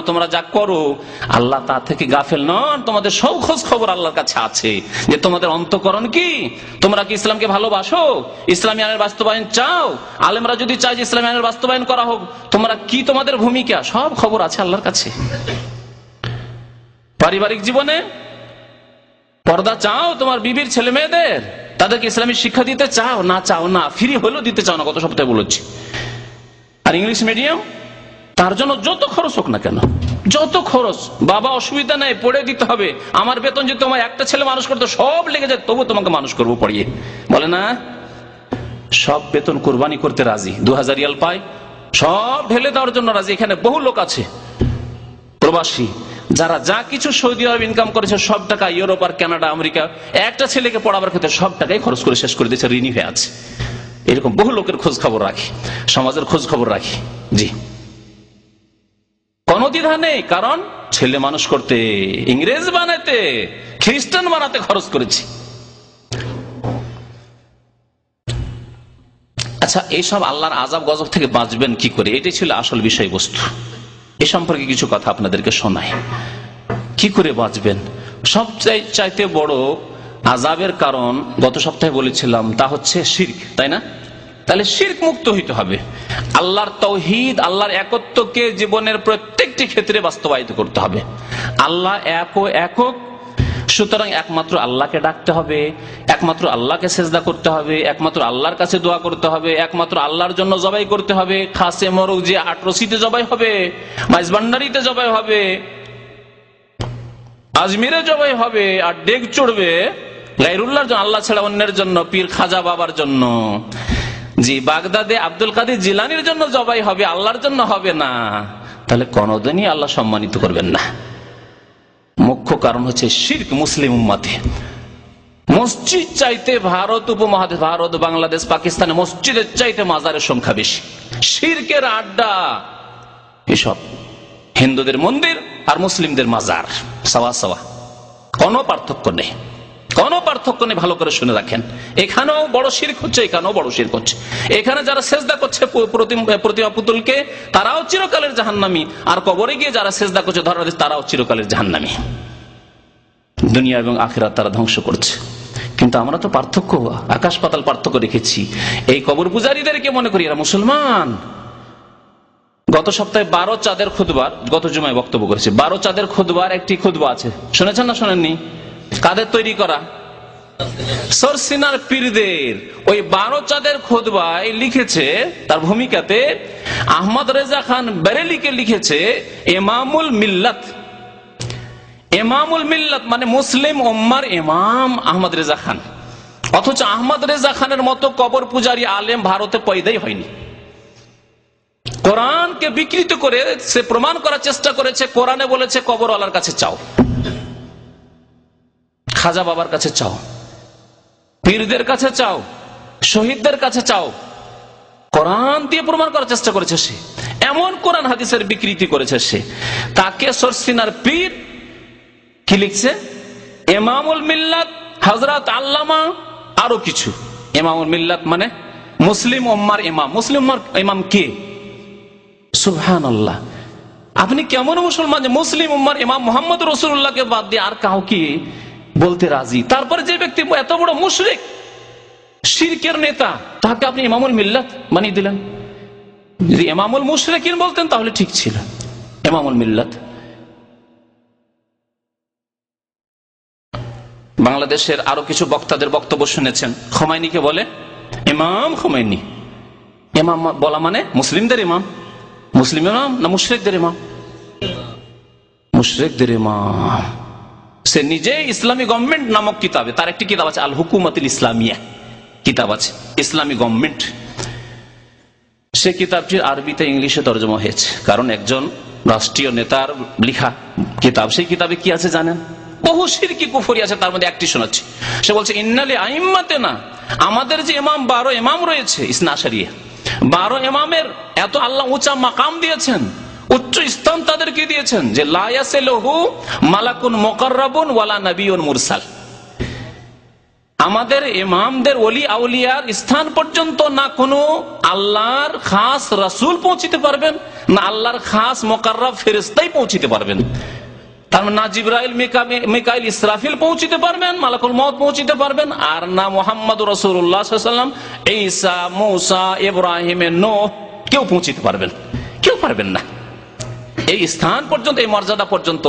তোমরা যা করো আল্লাহ তা থেকে গাফেল নন, তোমাদের সব খোঁজ খবর আল্লাহর কাছে আছে যে তোমাদের অন্তঃকরণ কি, তোমরা কি ইসলামকে ভালোবাসো, ইসলামী আইনের বাস্তবায়ন চাও, আলেমরা যদি চায় যে ইসলামী আইনের বাস্তবায়ন করা হোক, তোমরা কি, তোমাদের ভূমিকা, সব খবর আছে আল্লাহর কাছে। পারিবারিক জীবনে পর্দা চাও তোমার বিবির ছেলে মেয়েদের, তাদেরকে ইসলামী শিক্ষা দিতে চাও না, চাও না, ফ্রি হলেও দিতে চাও না, গত সপ্তাহে বলেছি। আর ইংলিশ মিডিয়াম, তার জন্য যত খরচ হোক না কেন, যত খরচ, বাবা অসুবিধা নাই, পড়ে দিতে হবে, আমার বেতন যদি তোমার একটা ছেলে মানুষ করতে সব লেগে যায়, তবু তোমাকে মানুষ করবো পড়িয়ে, বলে না, সব বেতন কোরবানি করতে রাজি, 2000 রিয়াল পায়, সব ঢেলে দেওয়ার জন্য রাজি। এখানে বহু লোক আছে প্রবাসী, যারা যা কিছু সৌদি আরব ইনকাম করেছে সব টাকা ইউরোপ আর কানাডা আমেরিকা একটা ছেলেকে পড়াবার ক্ষেত্রে সব টাকাই খরচ করে শেষ করে দিয়েছে, ঋণী হয়ে আছে। এরকম বহু লোকের খোঁজ খবর রাখি, সমাজের খোঁজ খবর রাখি। জি, কোনো দ্বিধা নেই, কারণ ছেলে মানুষ করতে, ইংরেজ বানাতে, খ্রিস্টান বানাতে খরচ করেছি। আচ্ছা, এইসব আল্লাহর আযাব গজব থেকে বাঁচবেন কি করে, এটাই ছিল আসল বিষয়বস্তু। এ সম্পর্কে কিছু কথা আপনাদেরকে শোনাই, কি করে বাঁচবেন। সবচাইতে বড় আযাবের কারণ গত সপ্তাহে বলেছিলাম, তা হচ্ছে শিরক, তাই না? তাহলে শিরক মুক্ত হইতে হবে, আল্লাহর তাওহীদ, আল্লাহর একত্বকে জীবনের প্রত্যেকটি ক্ষেত্রে বাস্তবায়িত করতে হবে। আল্লাহ একক, সুতরাং একমাত্র আল্লাহকে ডাকতে হবে, একমাত্র আল্লাহকে সেজদা করতে হবে, একমাত্র আল্লাহর কাছে দোয়া করতে হবে, একমাত্র আল্লাহর জন্য জবাই করতে হবে। খাসে মরুক যে আটরসিতে জবাই হবে, মাইজবান্ডারিতে জবাই হবে, আজমিরে জবাই হবে, আর ডেক চড়বে গায়রুল্লাহর জন্য, আল্লাহ ছাড়া অন্যের জন্য, পীর খাজা বাবার জন্য, জি বাগদাদে আব্দুল কাদের জিলানির জন্য জবাই হবে, আল্লাহর জন্য হবে না। তাহলে কোনদিনই আল্লাহ সম্মানিত করবেন না। মুখ্য কারণ হচ্ছে শিরক। মুসলিম উম্মতে মসজিদ চাইতে ভারত উপমহাদেশ, ভারত, বাংলাদেশ, পাকিস্তানে মসজিদের চাইতে মাজারের সংখ্যা বেশি। শিরকের আড্ডা এসব, হিন্দুদের মন্দির আর মুসলিমদের মাজার সাওয়া সাওয়া, কোনো পার্থক্য নেই, কোনো পার্থক্য নেই। ভালো করে শুনে রাখেন, এখানেও বড় শিরক হচ্ছে, এখানেও বড় শিরক হচ্ছে। এখানে যারা সেজদা করছে প্রতিমা পুতুলকে, তারাও চিরকালের জাহান্নামী, আর কবরে গিয়ে যারা সেজদা করছে ধরা, তারাও চিরকালের জাহান্নামী। দুনিয়া এবং আখিরাত তারা ধ্বংস করছে। কিন্তু আমরা তো পার্থক্য, আকাশ পাতাল পার্থক্য রেখেছি। এই কবর পূজারীদেরকে মনে করি এরা মুসলমান। গত সপ্তাহে 12 চাঁদের খুতবার, গত জুমায় বক্তব্য করেছে, 12 চাঁদের খুতবার একটি খুতবা আছে, শুনেছেন না শোনেননি? কাদের তৈরি করা? সরসিনার পীরদের। ওই 12 চাঁদের খুতবায় লিখেছে, তার ভূমিকাতে আহমদ রেজা খান বেরেলিকে লিখেছে ইমামুল মিল্লাত। ইমামুল মিল্লাত মানে মুসলিম উম্মার ইমাম আহমদ রেজা খান। অথচ আহমদ রেজা খানের মতো কবর পূজারী আলেম ভারতে পয়দাই হয়নি। কোরআনকে বিকৃত করে সে প্রমাণ করার চেষ্টা করেছে, কোরআনে বলেছে কবরওয়ালার কাছে চাও, খাজা বাবার কাছে চাও, পীরদের কাছে চাও, শহীদদের কাছে চাও। কোরআন দিয়ে প্রমাণ করার চেষ্টা করেছে সে, এমন কোরআন হাদিসের বিকৃতি করেছে সে। তাকে সরসিনার পীর কি লিখছে? ইমামুল মিল্লাত হযরত আল্লামা আরো কিছু। ইমামুল মিল্লাত মানে মুসলিম উম্মার ইমাম। মুসলিম উম্মার ইমাম কে? সুবহানাল্লাহ। আপনি কেমন মুসলমান যে মুসলিম উম্মার ইমাম মুহাম্মদ রাসূলুল্লাহকে বাদ দিয়ে আর কাউকে বলতে রাজি? তারপরে যে ব্যক্তি এত বড় মুশরিক, শিরকের নেতা, তাকে আপনি ইমামুল মিল্লাত বানিয়ে দিলেন। যদি ইমামুল মুশরিকিন বলতেন তাহলে ঠিক ছিল। ইমামুল মিল্লাত। বাংলাদেশের আরো কিছু বক্তাদের বক্তব্য শুনেছেন, খোমাইনিকে বলে ইমাম খোমাইনি। ইমাম বলা মানে মুসলিমদের ইমাম। মুসলিম ইমাম না মুশরিকদের ইমাম? মুশরিকদের ইমাম। সে নিজে ইসলামী গভর্নমেন্ট নামক কিতাবে, তার একটি কিতাব আছে আল হুকুমাতুল ইসলামিয়া কিতাব আছে, ইসলামী গভর্নমেন্ট। সে কিতাবটির আরবিতে ইংলিশে তর্জমা হয়েছে, কারণ একজন রাষ্ট্রীয় নেতার লেখা কিতাব। সেই কিতাবে কি আছে জানেন? বহু শিরকি কুফরি আছে, তার মধ্যে একটি শোনাচ্ছি। সে বলছে ইন্নালি আইম্মাতেনা, আমাদের যে ইমাম 12 ইমাম রয়েছে ইসনা আশারিয়া, 12 ইমামের এত আল্লাহ উঁচা মাকাম দিয়েছেন, উচ্চ স্থান তাদেরকে দিয়েছেন যে লা ইয়াসিলুহু মালাকুন মুকাররাবুন ওয়ালা নাবিয়ুন মুরসাল। আমাদের ইমামদের ওলি আউলিয়ার স্থান পর্যন্ত না কোনো আল্লাহর খাস রাসূল পৌঁছিতে পারবেন, না আল্লাহর খাস মুকাররব ফেরেশতাই পৌঁছিতে পারবেন। তার মানে না জিবরাইল, মিকাইল, ইসরাফিল পৌঁছিতে পারবেন, মালাকুল মউত পৌঁছিতে পারবেন, আর না মুহাম্মদুর রাসূলুল্লাহ সাল্লাল্লাহু আলাইহি ওয়াসাল্লাম, ঈসা, মূসা, ইব্রাহিম, নূহ কেউ পৌঁছিতে পারবেন, কেউ পারবেন না এই স্থান পর্যন্ত, এই মর্যাদা পর্যন্ত।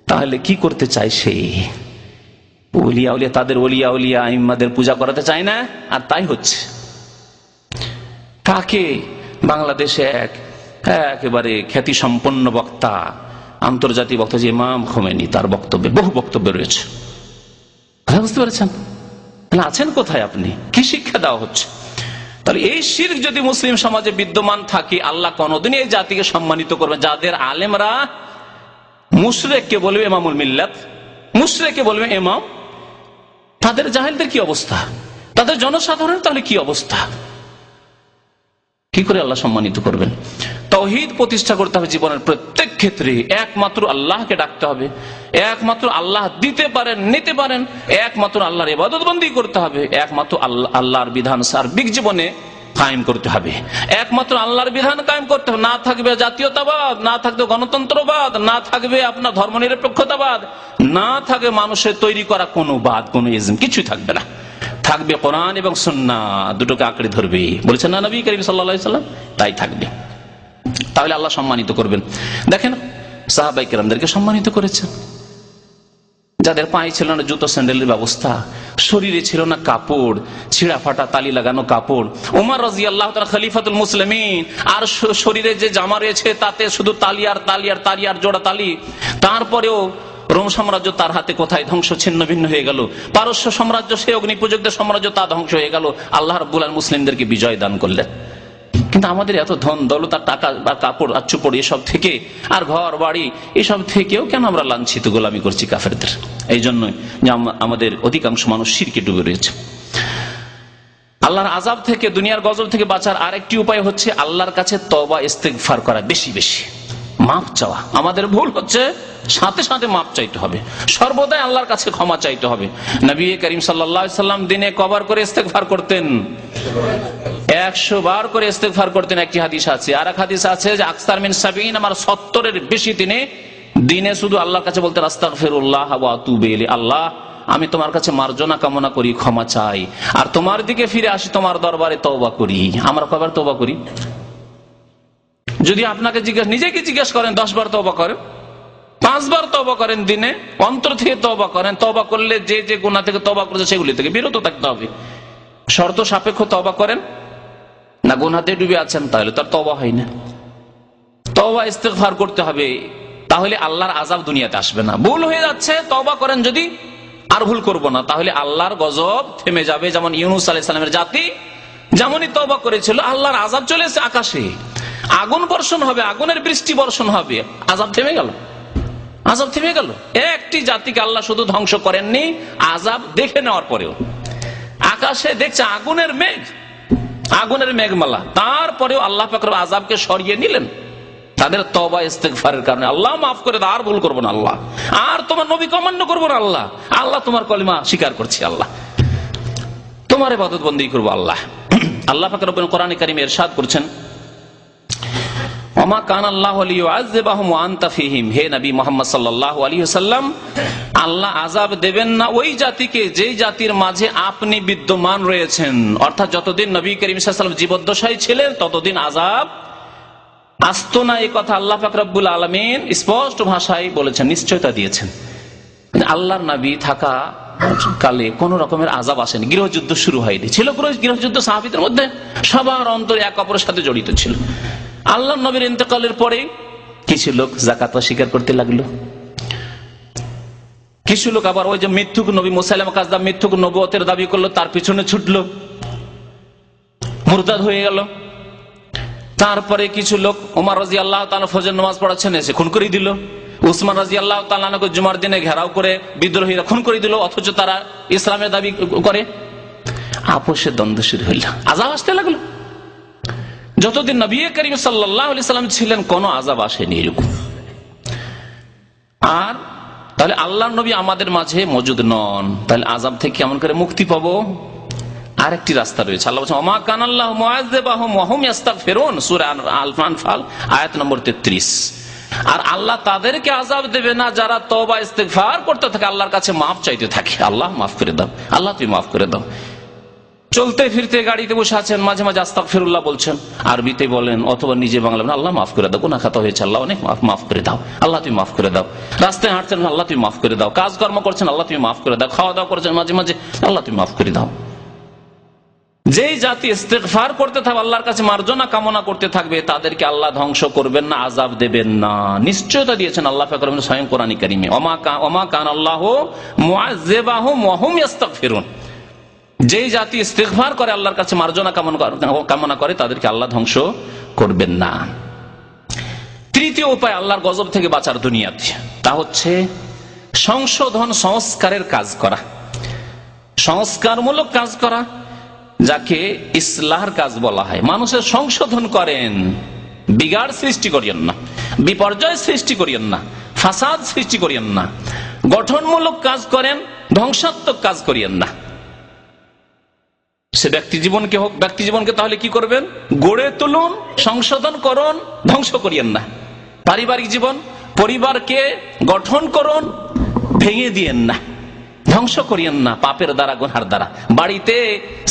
তাহলে কি করতে চাই সেই ওলিয়া উলিয়া, তাদের ওলিয়া উলিয়া আইম্মাদের পূজা করাতে চায় না, আর তাই হচ্ছে। কাকে বাংলাদেশে একেবারে খ্যাতি সম্পন্ন বক্তা, আন্তর্জাতিক বক্তা যে ইমাম খোমেনি, তার বক্তব্যে বহু বক্তব্য রয়েছে, বুঝতে পেরেছেন? আছেন কোথায় আপনি? কি শিক্ষা দেওয়া হচ্ছে? তাহলে এই শিরক যদি মুসলিম সমাজে বিদ্যমান থাকে, আল্লাহ কোনদিন এই জাতিকে সম্মানিত করবেন। যাদের আলেমরা মুশরিককে বলবে ইমামুল মিল্লাত, মুশরিককে বলবে ইমাম, তাদের জাহেলদের কি অবস্থা, তাদের জনসাধারণের তাহলে কি অবস্থা? কি করে আল্লাহ সম্মানিত করবেন? তাওহীদ প্রতিষ্ঠা করতে হবে জীবনের প্রত্যেক ক্ষেত্রে। একমাত্র আল্লাহকে ডাকতে হবে, একমাত্র আল্লাহ দিতে পারেন, নিতে পারেন, একমাত্র আল্লাহর ইবাদত বন্দেগী করতে হবে, একমাত্র আল্লাহর বিধান সার্বিক জীবনে কায়েম করতে হবে, একমাত্র আল্লাহর বিধান কায়েম করতে হবে। না থাকবে জাতীয়তাবাদ, না থাকবে গণতন্ত্রবাদ, না থাকবে আপনার ধর্মনিরপেক্ষতাবাদ, না থাকবে মানুষের তৈরি করা কোনো বাদ, কোনো ইজম, কিছুই থাকবে না। থাকবে কোরআন এবং সুন্নাহ, দুটোকে আঁকড়ে ধরবে, বলেছেন না নবী করিম সাল্লাল্লাহু আলাইহি ওয়াসাল্লাম, তাই থাকবে। তাহলে আল্লাহ সম্মানিত করবেন। দেখেন সাহাবায়ে কেরামদেরকে সম্মানিত করেছেন, যাদের পায়ে ছিল না জুতো স্যান্ডেলের ব্যবস্থা, শরীরে ছিল না কাপড়, ছিঁড়া ফাটা তালি লাগানো কাপড়। ওমর রাদিয়াল্লাহু তাআলা খলিফাতুল মুসলিমিন, আর শরীরে যে জামা রয়েছে তাতে শুধু তালি আর তালি আর তালি আর জোড়া তালি। তারপরেও রোম সাম্রাজ্য তার হাতে কোথায় ধ্বংস, ছিন্ন ভিন্ন হয়ে গেল। পারস্য সাম্রাজ্য, সে অগ্নিপূজকদের সাম্রাজ্য, তা ধ্বংস হয়ে গেল। আল্লাহ রাব্বুল আলামিন মুসলিমদেরকে বিজয় দান করলেন। কিন্তু আমাদের এত ধন দৌলত আর টাকা বা কাপড় আর চোপড় এসব থেকে, আর ঘর বাড়ি এসব থেকেও কেন আমরা লাঞ্ছিত, গোলামি করছি কাফেরদের? এই জন্যই যে আমাদের অধিকাংশ মানুষ শিরকে ডুবে রয়েছে। আল্লাহর আযাব থেকে, দুনিয়ার গজব থেকে বাঁচার আরেকটি উপায় হচ্ছে আল্লাহর কাছে তওবা ইস্তেগফার করা, বেশি বেশি মাফ চাওয়া। আমাদের ভুল হচ্ছে, সাথে সাথে মাফ চাইতে হবে, সর্বদাই আল্লাহর কাছে ক্ষমা চাইতে হবে। নবী করিম সাল্লাল্লাহু আলাইহি ওয়াসাল্লাম দিনে কবার করে ইস্তেগফার করতেন? 100 বার করে ইস্তেগফার করতেন, একটি হাদিস আছে। আর এক হাদিস আছে যে আকসার মিন 70, আমার 70-এর বেশি তিনি দিনে শুধু আল্লাহর কাছে বলতেন আস্তাগফিরুল্লাহ ওয়া আতুবু ইলাইহি, আল্লাহ আমি তোমার কাছে মার্জনা কামনা করি, ক্ষমা চাই, আর তোমার দিকে ফিরে আসি, তোমার দরবারে তওবা করি। আমরা কবার তওবা করি? যদি আপনাকে নিজেকে জিজ্ঞেস করেন, 10 বার তওবা করেন, 5 বার তওবা করেন দিনে, অন্তর থেকে তওবা করেন। তওবা করলে যে যে গুনাহ থেকে তওবা করেছে সেগুলি থেকে বিরত থাকতে হবে। শর্ত সাপেক্ষ তওবা করেন না, গুনাহতে ডুবে আছেন, তাহলে তার তওবা হয় না। তওবা ইস্তেগফার করতে হবে, তাহলে আল্লাহর আযাব দুনিয়াতে আসবে না। ভুল হয়ে যাচ্ছে, তওবা করেন যদি, আর ভুল করব না, তাহলে আল্লাহর গজব থেমে যাবে। যেমন ইউনূস আলাইহিস সালামের জাতি যেমনই তওবা করেছিল, আল্লাহর আযাব চলে এসে আকাশে আগুন বর্ষণ হবে, আগুনের বৃষ্টি বর্ষণ হবে, আযাব থেমে গেল, আযাব থেমে গেল। একটি জাতিকে আল্লাহ শুধু ধ্বংস করেননি, আযাব দেখে নেওয়ার পরেও আকাশে দেখছে আগুনের মেঘ, আগুনের মেঘমালা, তারপরেও আল্লাহ পাক আযাবকে সরিয়ে নিলেন তাদের তওবা ইস্তেগফারের কারণে। আল্লাহ মাফ করে দাও, আর ভুল করবো না আল্লাহ, আর তোমার নবীকে অমান্য করবো না আল্লাহ, আল্লাহ তোমার কলিমা স্বীকার করছি, আল্লাহ তোমার ইবাদত বন্দেগী করবো আল্লাহ। আল্লাহ পাক রব্বুল কোরআনে কারীমে ইরশাদ করছেন, ওমা কানা আল্লাহু লিয়ুআযযিবাহুম ওয়া আনতা ফীহিম, হে নবী মুহাম্মদ সাল্লাল্লাহু আলাইহি ওয়াসাল্লাম, আল্লাহ আযাব দেবেন না ওই জাতিকে যেই জাতির মাঝে আপনি বিদ্যমান রয়েছেন। অর্থাৎ যতদিন নবী করিম সাল্লাল্লাহু আলাইহি ওয়াসাল্লাম জীবদ্দশায় ছিলেন ততদিন আযাব আসতো না, এই কথা আল্লাহ পাক রব্বুল আলামিন স্পষ্ট ভাষায় বলেছেন, নিশ্চয়তা দিয়েছেন। আল্লাহর নবী থাকা কালে কোন রকমের আযাব আসেনি, গৃহযুদ্ধ শুরু হয়নি, ছিল গৃহযুদ্ধ সাহাবীদের মধ্যে সবার অন্তরে এক অপরের সাথে জড়িত ছিল। আল্লাহ নবীর ইন্তেকালের পরে কিছু লোক যাকাত অস্বীকার করতে লাগলো, কিছু লোক আবার ওই যে মিথ্যুক নবী মুসাইলামা কাযযাব মিথ্যুক নবুয়তের দাবি করলো, তার পিছনে ছুটলো, মুরতাদ হয়ে গেল। তারপরে কিছু লোক ওমর রাদিয়াল্লাহু তাআলা ফজর নামাজ পড়াচ্ছেন এসে খুন করে দিল, উসমান রাদিয়াল্লাহু তাআলা কে জুমার দিনে ঘেরাও করে বিদ্রোহীরা খুন করে দিল, অথচ তারা ইসলামের দাবি করে। আপোষের দ্বন্দ্ব শুরু হইল, আযাব আসতে লাগলো। যতদিন নবী করিম সাল্লাল্লাহু আলাইহি সাল্লাম ছিলেন কোনো আযাব আসেনি এরকম। আর তাহলে আল্লাহর নবী আমাদের মাঝে মজুদ নন, তাহলে আযাব থেকে কেমন করে মুক্তি পাবো? আরেকটি রাস্তা রয়েছে। আল্লাহ বলেছেন ওমা কানাল্লাহু মুআযযিবাহুম ওয়া হুম ইস্তাগফিরুন, সূরা আল-আনফাল আয়াত নম্বর 33। আর আল্লাহ তাদেরকে আযাব দেবে না যারা তওবা ইস্তিগফার করতে থাকে, আল্লাহর কাছে মাফ চাইতে থাকে, আল্লাহ মাফ করে দাও, আল্লাহ তুমি মাফ করে দাও। চলতে ফিরতে গাড়িতে বসে আছেন, মাঝে মাঝে আস্তাগফিরুল্লাহ বলছেন, আরবিতে বলেন অথবা নিজে বাংলা বলেন আল্লাহ মাফ করে দাও, গুনাহ খাতা হয়েছে, আল্লাহ অনেক মাফ করে দাও, আল্লাহ তুমি মাফ করে দাও। রাস্তায় হাঁটছেন, আল্লাহ তুমি মাফ করে দাও। কাজকর্ম করছেন, আল্লাহ তুমি মাফ করে দাও। খাওয়া দাওয়া করছেন মাঝে মাঝে, আল্লাহ তুমি মাফ করে দাও। যেই জাতি ইস্তিগফার করতে থাকবে, আল্লাহর কাছে মার্জনা কামনা করতে থাকবে, তাদেরকে আল্লাহ ধ্বংস করবেন না, আযাব দেবেন না, নিশ্চয়তা দিয়েছেন আল্লাহ পাক স্বয়ং কোরআন কারীমে। ওমা কানাল্লাহু মুআযযিবাহুম ওয়া হুম ইস্তাগফিরুন। যেই জাতি ইস্তিগফার করে, আল্লাহর কাছে মার্জনা কামনা করে, তাদেরকে আল্লাহ ধ্বংস করবেন না। তৃতীয় উপায় আল্লাহর গজব থেকে বাঁচার দুনিয়াতে, তা হচ্ছে সংশোধন সংস্কারের কাজ করা, সংস্কারমূলক কাজ করা, যাকে ইসলাহের কাজ বলা হয়। মানুষের সংশোধন করেন, বিগাড় সৃষ্টি করিয়েন না, বিপর্যয় সৃষ্টি করিয়েন না, ফাসাদ সৃষ্টি করিয়েন না, গঠনমূলক কাজ করেন, ধ্বংসাত্মক কাজ করিয়েন না। সে ব্যক্তি জীবনকে হোক, ব্যক্তি জীবনকে তাহলে কি করবেন? গড়ে তুলুন, সংশোধন করুন, ধ্বংস করিয়েন না। পারিবারিক জীবন, পরিবারকে গঠন করুন, ভেঙে দিয়েন না, ধ্বংস করিয়েন না পাপের দ্বারা, গুনার দ্বারা। বাড়িতে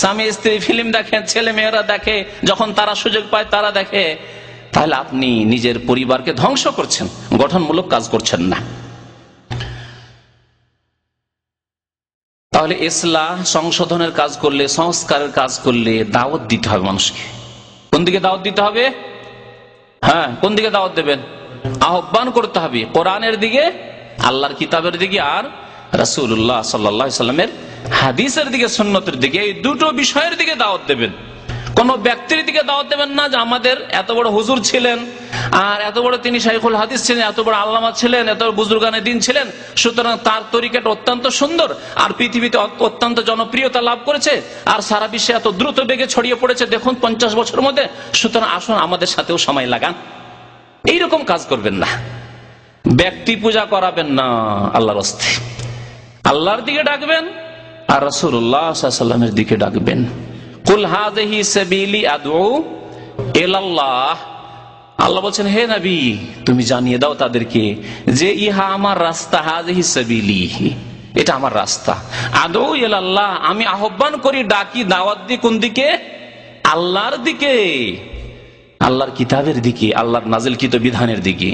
স্বামী স্ত্রী ফিল্ম দেখেন, ছেলে মেয়েরা দেখে, যখন তারা সুযোগ পায় তারা দেখে, তাহলে আপনি নিজের পরিবারকে ধ্বংস করছেন, গঠনমূলক কাজ করছেন না। তাহলে ইসলাহ সংশোধনের কাজ করলে, সংস্কারের কাজ করলে দাওয়াত দিতে হবে মানুষকে। কোন দিকে দাওয়াত দিতে হবে? হ্যাঁ, কোন দিকে দাওয়াত দেবেন? আহ্বান করতে হবে কোরআনের দিকে, আল্লাহর কিতাবের দিকে, আর রাসূলুল্লাহ সাল্লাল্লাহু আলাইহি সাল্লামের হাদিসের দিকে, সুন্নতের দিকে। এই দুটো বিষয়ের দিকে দাওয়াত দেবেন। কোন ব্যক্তির দিকে দাওয়াত দেবেন না যে আমাদের এত বড় হুজুর ছিলেন, আর এত বড় তিনি শাইখুল হাদিস ছিলেন, এত বড় আল্লামা ছিলেন, এত বুজুর্গানে দিন ছিলেন, সুতরাং তার তরিকাটা অত্যন্ত সুন্দর আর পৃথিবীতে অত্যন্ত জনপ্রিয়তা লাভ করেছে, আর সারা বিশ্বে এত দ্রুত বেগে ছড়িয়ে পড়েছে দেখুন 50 বছরের মধ্যে, সুতরাং আসুন আমাদের সাথেও সময় লাগান। এইরকম কাজ করবেন না, ব্যক্তি পূজা করাবেন না, আল্লাহর রাস্তে আল্লাহর দিকে ডাকবেন আর রাসূলুল্লাহ সাল্লাল্লাহু আলাইহি ওয়াসাল্লামের দিকে ডাকবেন। কুল হাযিহি সাবিলি আদউ ইলাল্লাহ, আল্লাহ বলছেন হে নবী তুমি জানিয়ে দাও তাদেরকে যে ইহা আমার রাস্তা, হাযিহি সাবিলি, এটা আমার রাস্তা, আদউ ইলাল্লাহ, আমি আহ্বান করি, ডাকি, দাওয়াত দিই কোন দিকে? আল্লাহর দিকে, আল্লাহর কিতাবের দিকে, আল্লাহর নাজিলকৃত বিধানের দিকে।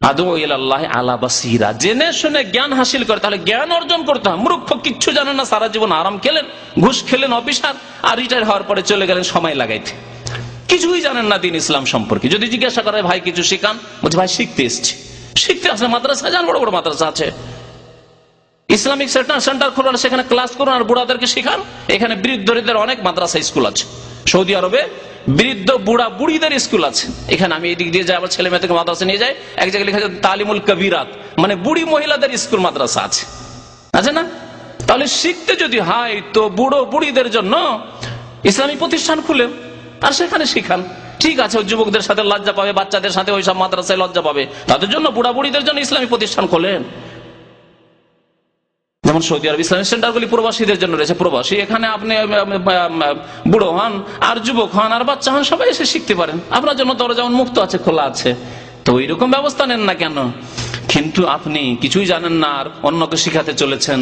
আদউ ইলাল্লাহ আলা বাসীরা, জেনে শুনে জ্ঞান হাসিল করে। তাহলে জ্ঞান অর্জন করতে হয়। মূর্খ, কিচ্ছু জানেন না, সারা জীবন আরাম খেলেন, ঘুষ খেলেন, অফিসার, আর রিটায়ার হওয়ার পরে চলে গেলেন সময় লাগাইতে, কিছুই জানেন না দিন ইসলাম সম্পর্কে। যদি জিজ্ঞাসা করে ভাই কিছু শিখান, বলছে ভাই শিখতে এসছি। শিখতে আসলে মাদ্রাসা যান, বড় বড় মাদ্রাসা আছে, ইসলামিক সেন্টার খুলুন, সেখানে ক্লাস করুন আর বুড়াদেরকে শিখান। এখানে বৃদ্ধদের অনেক মাদ্রাসা স্কুল আছে, সৌদি আরবে বৃদ্ধ বুড়া বুড়িদের স্কুল আছে। এখানে আমি এদিক দিয়ে যাই, আমার ছেলে মেয়েদেরকে মাদ্রাসা নিয়ে যাই, এক জায়গায় লেখা আছে তালিমুল কবিরাত, মানে বুড়ি মহিলাদের স্কুল মাদ্রাসা আছে, আছে না? তাহলে শিখতে যদি হয় তো বুড়ো বুড়িদের জন্য ইসলামী প্রতিষ্ঠান খুলে আর সেখানে শিখান। ঠিক আছে, যুবকদের সাথে লজ্জা পাবে, বাচ্চাদের সাথে ওইসব মাদ্রাসায় লজ্জা পাবে, তাদের জন্য বুড়া বুড়িদের জন্য ইসলামী প্রতিষ্ঠান খোলেন। যেমন সৌদি আরব ইসলামিক সেন্টারগুলি প্রবাসীদের জন্য রয়েছে, প্রবাসী এখানে আপনি বুড়ো হন আর যুবক হন আর বাচ্চা হন, সবাই এসে শিখতে পারেন, আপনার জন্য দরজা উন্মুক্ত আছে, খোলা আছে। তো ওইরকম ব্যবস্থা নেন না কেন? কিন্তু আপনি কিছুই জানেন না আর অন্যকে শিখাতে চলেছেন,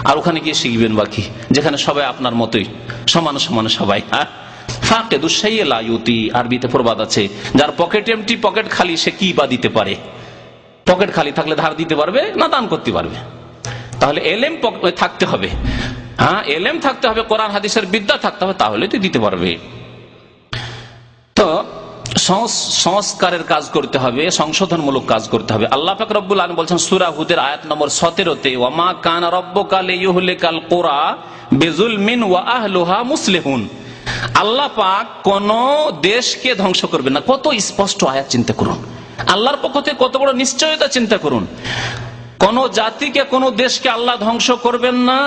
আর ওখানে গিয়ে শিখবেন বাকি, যেখানে সবাই আপনার মতোই, সমান সমান সবাই। ফাঁকে দুঃসাইয়ে লাইউতি, আরবিতে প্রবাদ আছে, যার পকেট এমটি, পকেট খালি, সে কি বা দিতে পারে? পকেট খালি থাকলে ধার দিতে পারবে না দান করতে পারবে? তাহলে এলেম থাকতে হবে, হ্যাঁ এলেম থাকতে হবে, কোরআন হাদিসের বিদ্যা থাকতে হবে, তাহলে তো দিতে পারবে। তো সংস্কারের কাজ করতে হবে, সংশোধনমূলক কাজ করতে হবে। আল্লাহ পাক রব্বুল আলামিন বলছেন সূরা হুদের আয়াত নম্বর 17-তে, ওয়ামা কানা রাব্বুকা লিইহলিকাল কুরা বিযুলমিন ওয়া আহলুহা মুসলিহুন, আল্লাহ পাক কোন দেশকে ধ্বংস করবেন না। কত স্পষ্ট আয়াত, চিন্তা করুন, আল্লাহর পক্ষ থেকে কত বড় নিশ্চয়তা, চিন্তা করুন। কোন জাতিকে, কোন দেশকে আল্লাহ ধ্বংস করবেন না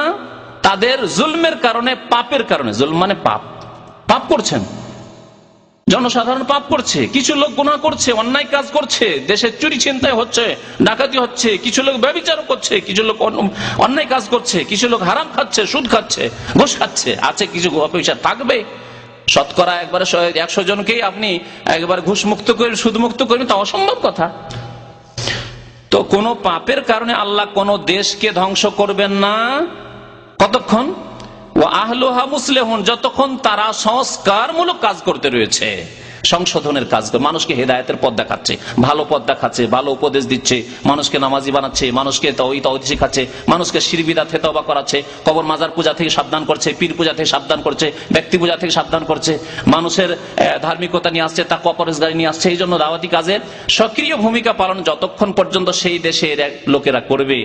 তাদের জুলমের কারণে, পাপের কারণে। জুলম মানে পাপ, পাপ করছেন, জনসাধারণ পাপ করছে, কিছু লোক গুনাহ করছে, অন্যায় কাজ করছে, দেশে চুরি ছিনতাই হচ্ছে, ডাকাতি হচ্ছে, কিছু লোক ব্যভিচার করছে, কিছু লোক অন্যায় কাজ করছে, কিছু লোক হারাম খাচ্ছে, সুদ খাচ্ছে, ঘুষ খাচ্ছে, আছে কিছু পয়সা থাকবে। শতকরা একবারে 100 জনকেই আপনি একবার ঘুষ মুক্ত করবেন, সুদ মুক্ত করবেন, তা অসম্ভব কথা। তো কোন পাপের কারণে আল্লাহ কোন দেশকে ধ্বংস করবেন না কতক্ষণ? ও আহলুহা মুসলিহুন, যতক্ষণ তারা সংস্কারমূলক কাজ করতে রয়েছে, সংশোধনের কাজ করে, মানুষকে হেদায়েতের পথ দেখাচ্ছে, ভালো পথ দেখাচ্ছে, ভালো উপদেশ দিচ্ছে, মানুষকে নামাজি বানাচ্ছে, মানুষকে তাওহীদ শিখাচ্ছে, মানুষকে শিরক বিদআত থেকে তওবা করাচ্ছে, কবর মাজার পূজা থেকে সাবধান করছে, পীর পূজা থেকে সাবধান করছে, ব্যক্তি পূজা থেকে সাবধান করছে, মানুষের ধার্মিকতা নিয়ে আসছে, তাকওয়া পরহেজগারি নিয়ে আসছে। এই জন্য দাওয়াতি কাজে সক্রিয় ভূমিকা পালন যতক্ষণ পর্যন্ত সেই দেশের লোকেরা করবে,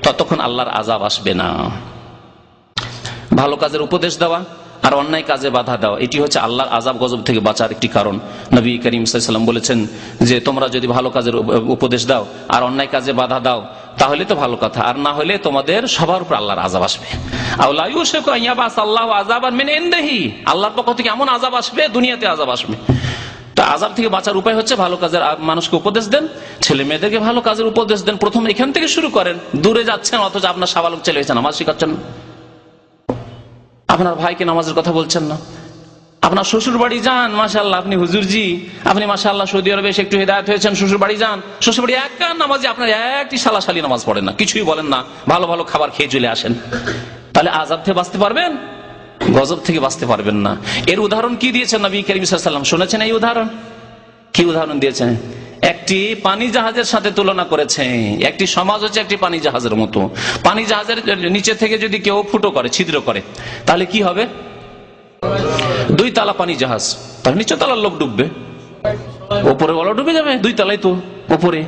ততক্ষণ আল্লাহর আযাব আসবে না। ভালো কাজের উপদেশ দেওয়া আর অন্যায় কাজে বাধা দেওয়া, এটি হচ্ছে আল্লাহর আযাব গজব থেকে বাঁচার একটি কারণ। নবী করিম সাল্লাল্লাহু আলাইহি ওয়াসাল্লাম বলেছেন যে তোমরা যদি ভালো কাজের উপদেশ দাও আর অন্যায় কাজে বাধা দাও তাহলে তো ভালো কথা, আর না হলে তোমাদের সবার উপর আল্লাহর আযাব আসবে। আওলা ইউশিকু আন ইয়াবাসাল্লাহু আযাবান মিন ইনদিহি, আল্লাহর পক্ষ থেকে এমন আযাব আসবে, দুনিয়াতে আযাব আসবে। তা আযাব থেকে বাঁচার উপায় হচ্ছে ভালো কাজের মানুষকে উপদেশ দেন, ছেলে মেয়েদেরকে ভালো কাজের উপদেশ দেন। প্রথম এখান থেকে শুরু করেন। দূরে যাচ্ছেন অথচ আপনার সাবালক ছেলে হয়েছে, নামাজ শিখাচ্ছেন না, আপনার ভাইকে নামাজের কথা বলছেন না, আপনার শ্বশুর বাড়ি যান, মাশাআল্লাহ আপনি হুজুরজি, আপনি মাশাআল্লাহ সৌদি আরবে এসে একটু হিদায়াত হয়েছেন, শ্বশুর বাড়ি যান, শ্বশুর বাড়ি এক কান নামাজি, আপনার একটি শালাশালি নামাজ পড়েন না, কিছুই বলেন না, ভালো ভালো খাবার খেয়ে চলে আসেন, তাহলে আযাব থেকে বাঁচতে পারবেন? গজব থেকে বাঁচতে পারবেন না। এর উদাহরণ কি দিয়েছেন নবী করিম সাল্লাল্লাহু আলাইহি ওয়াসাল্লাম? শুনেছেন এই উদাহরণ? কি উদাহরণ দিয়েছেন? একটি পানি জাহাজের সাথে তুলনা করেছে। একটি সমাজ হচ্ছে একটি পানি জাহাজের মতো। পানি জাহাজের নিচে থেকে যদি কেউ ফুটো করে, ছিদ্র করে, তাহলে কি হবে? 2 তলা পানি জাহাজ, তাহলে নিচে তলার লোক ডুববে, উপরে বলা ডুবে যাবে, 2 তলায় তো উপরে,